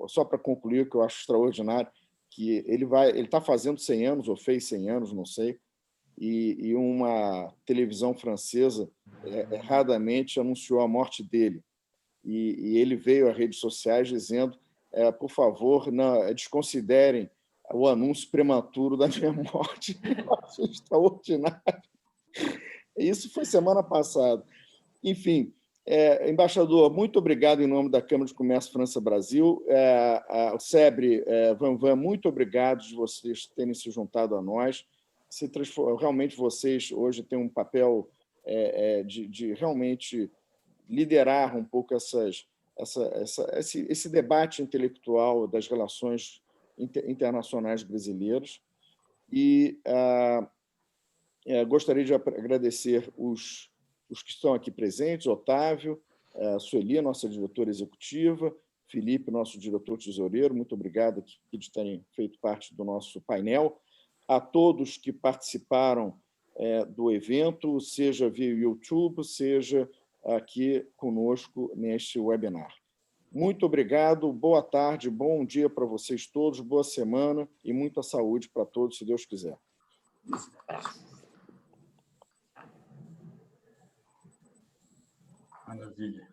só para concluir, que eu acho extraordinário, que ele está fazendo 100 anos, ou fez 100 anos, não sei, e uma televisão francesa erradamente anunciou a morte dele. E ele veio às redes sociais dizendo, por favor, não, desconsiderem o anúncio prematuro da minha morte. Eu acho extraordinário. Isso foi semana passada. Enfim, embaixador, muito obrigado em nome da Câmara de Comércio França-Brasil. O SEBRE, Vanvan, muito obrigado de vocês terem se juntado a nós. Realmente vocês hoje têm um papel de realmente liderar um pouco esse debate intelectual das relações internacionais brasileiras. E gostaria de agradecer os que estão aqui presentes, Otávio, Sueli, nossa diretora executiva, Felipe, nosso diretor tesoureiro, muito obrigado de terem feito parte do nosso painel, a todos que participaram do evento, seja via YouTube, seja aqui conosco neste webinar. Muito obrigado, boa tarde, bom dia para vocês todos, boa semana e muita saúde para todos, se Deus quiser. Maravilha.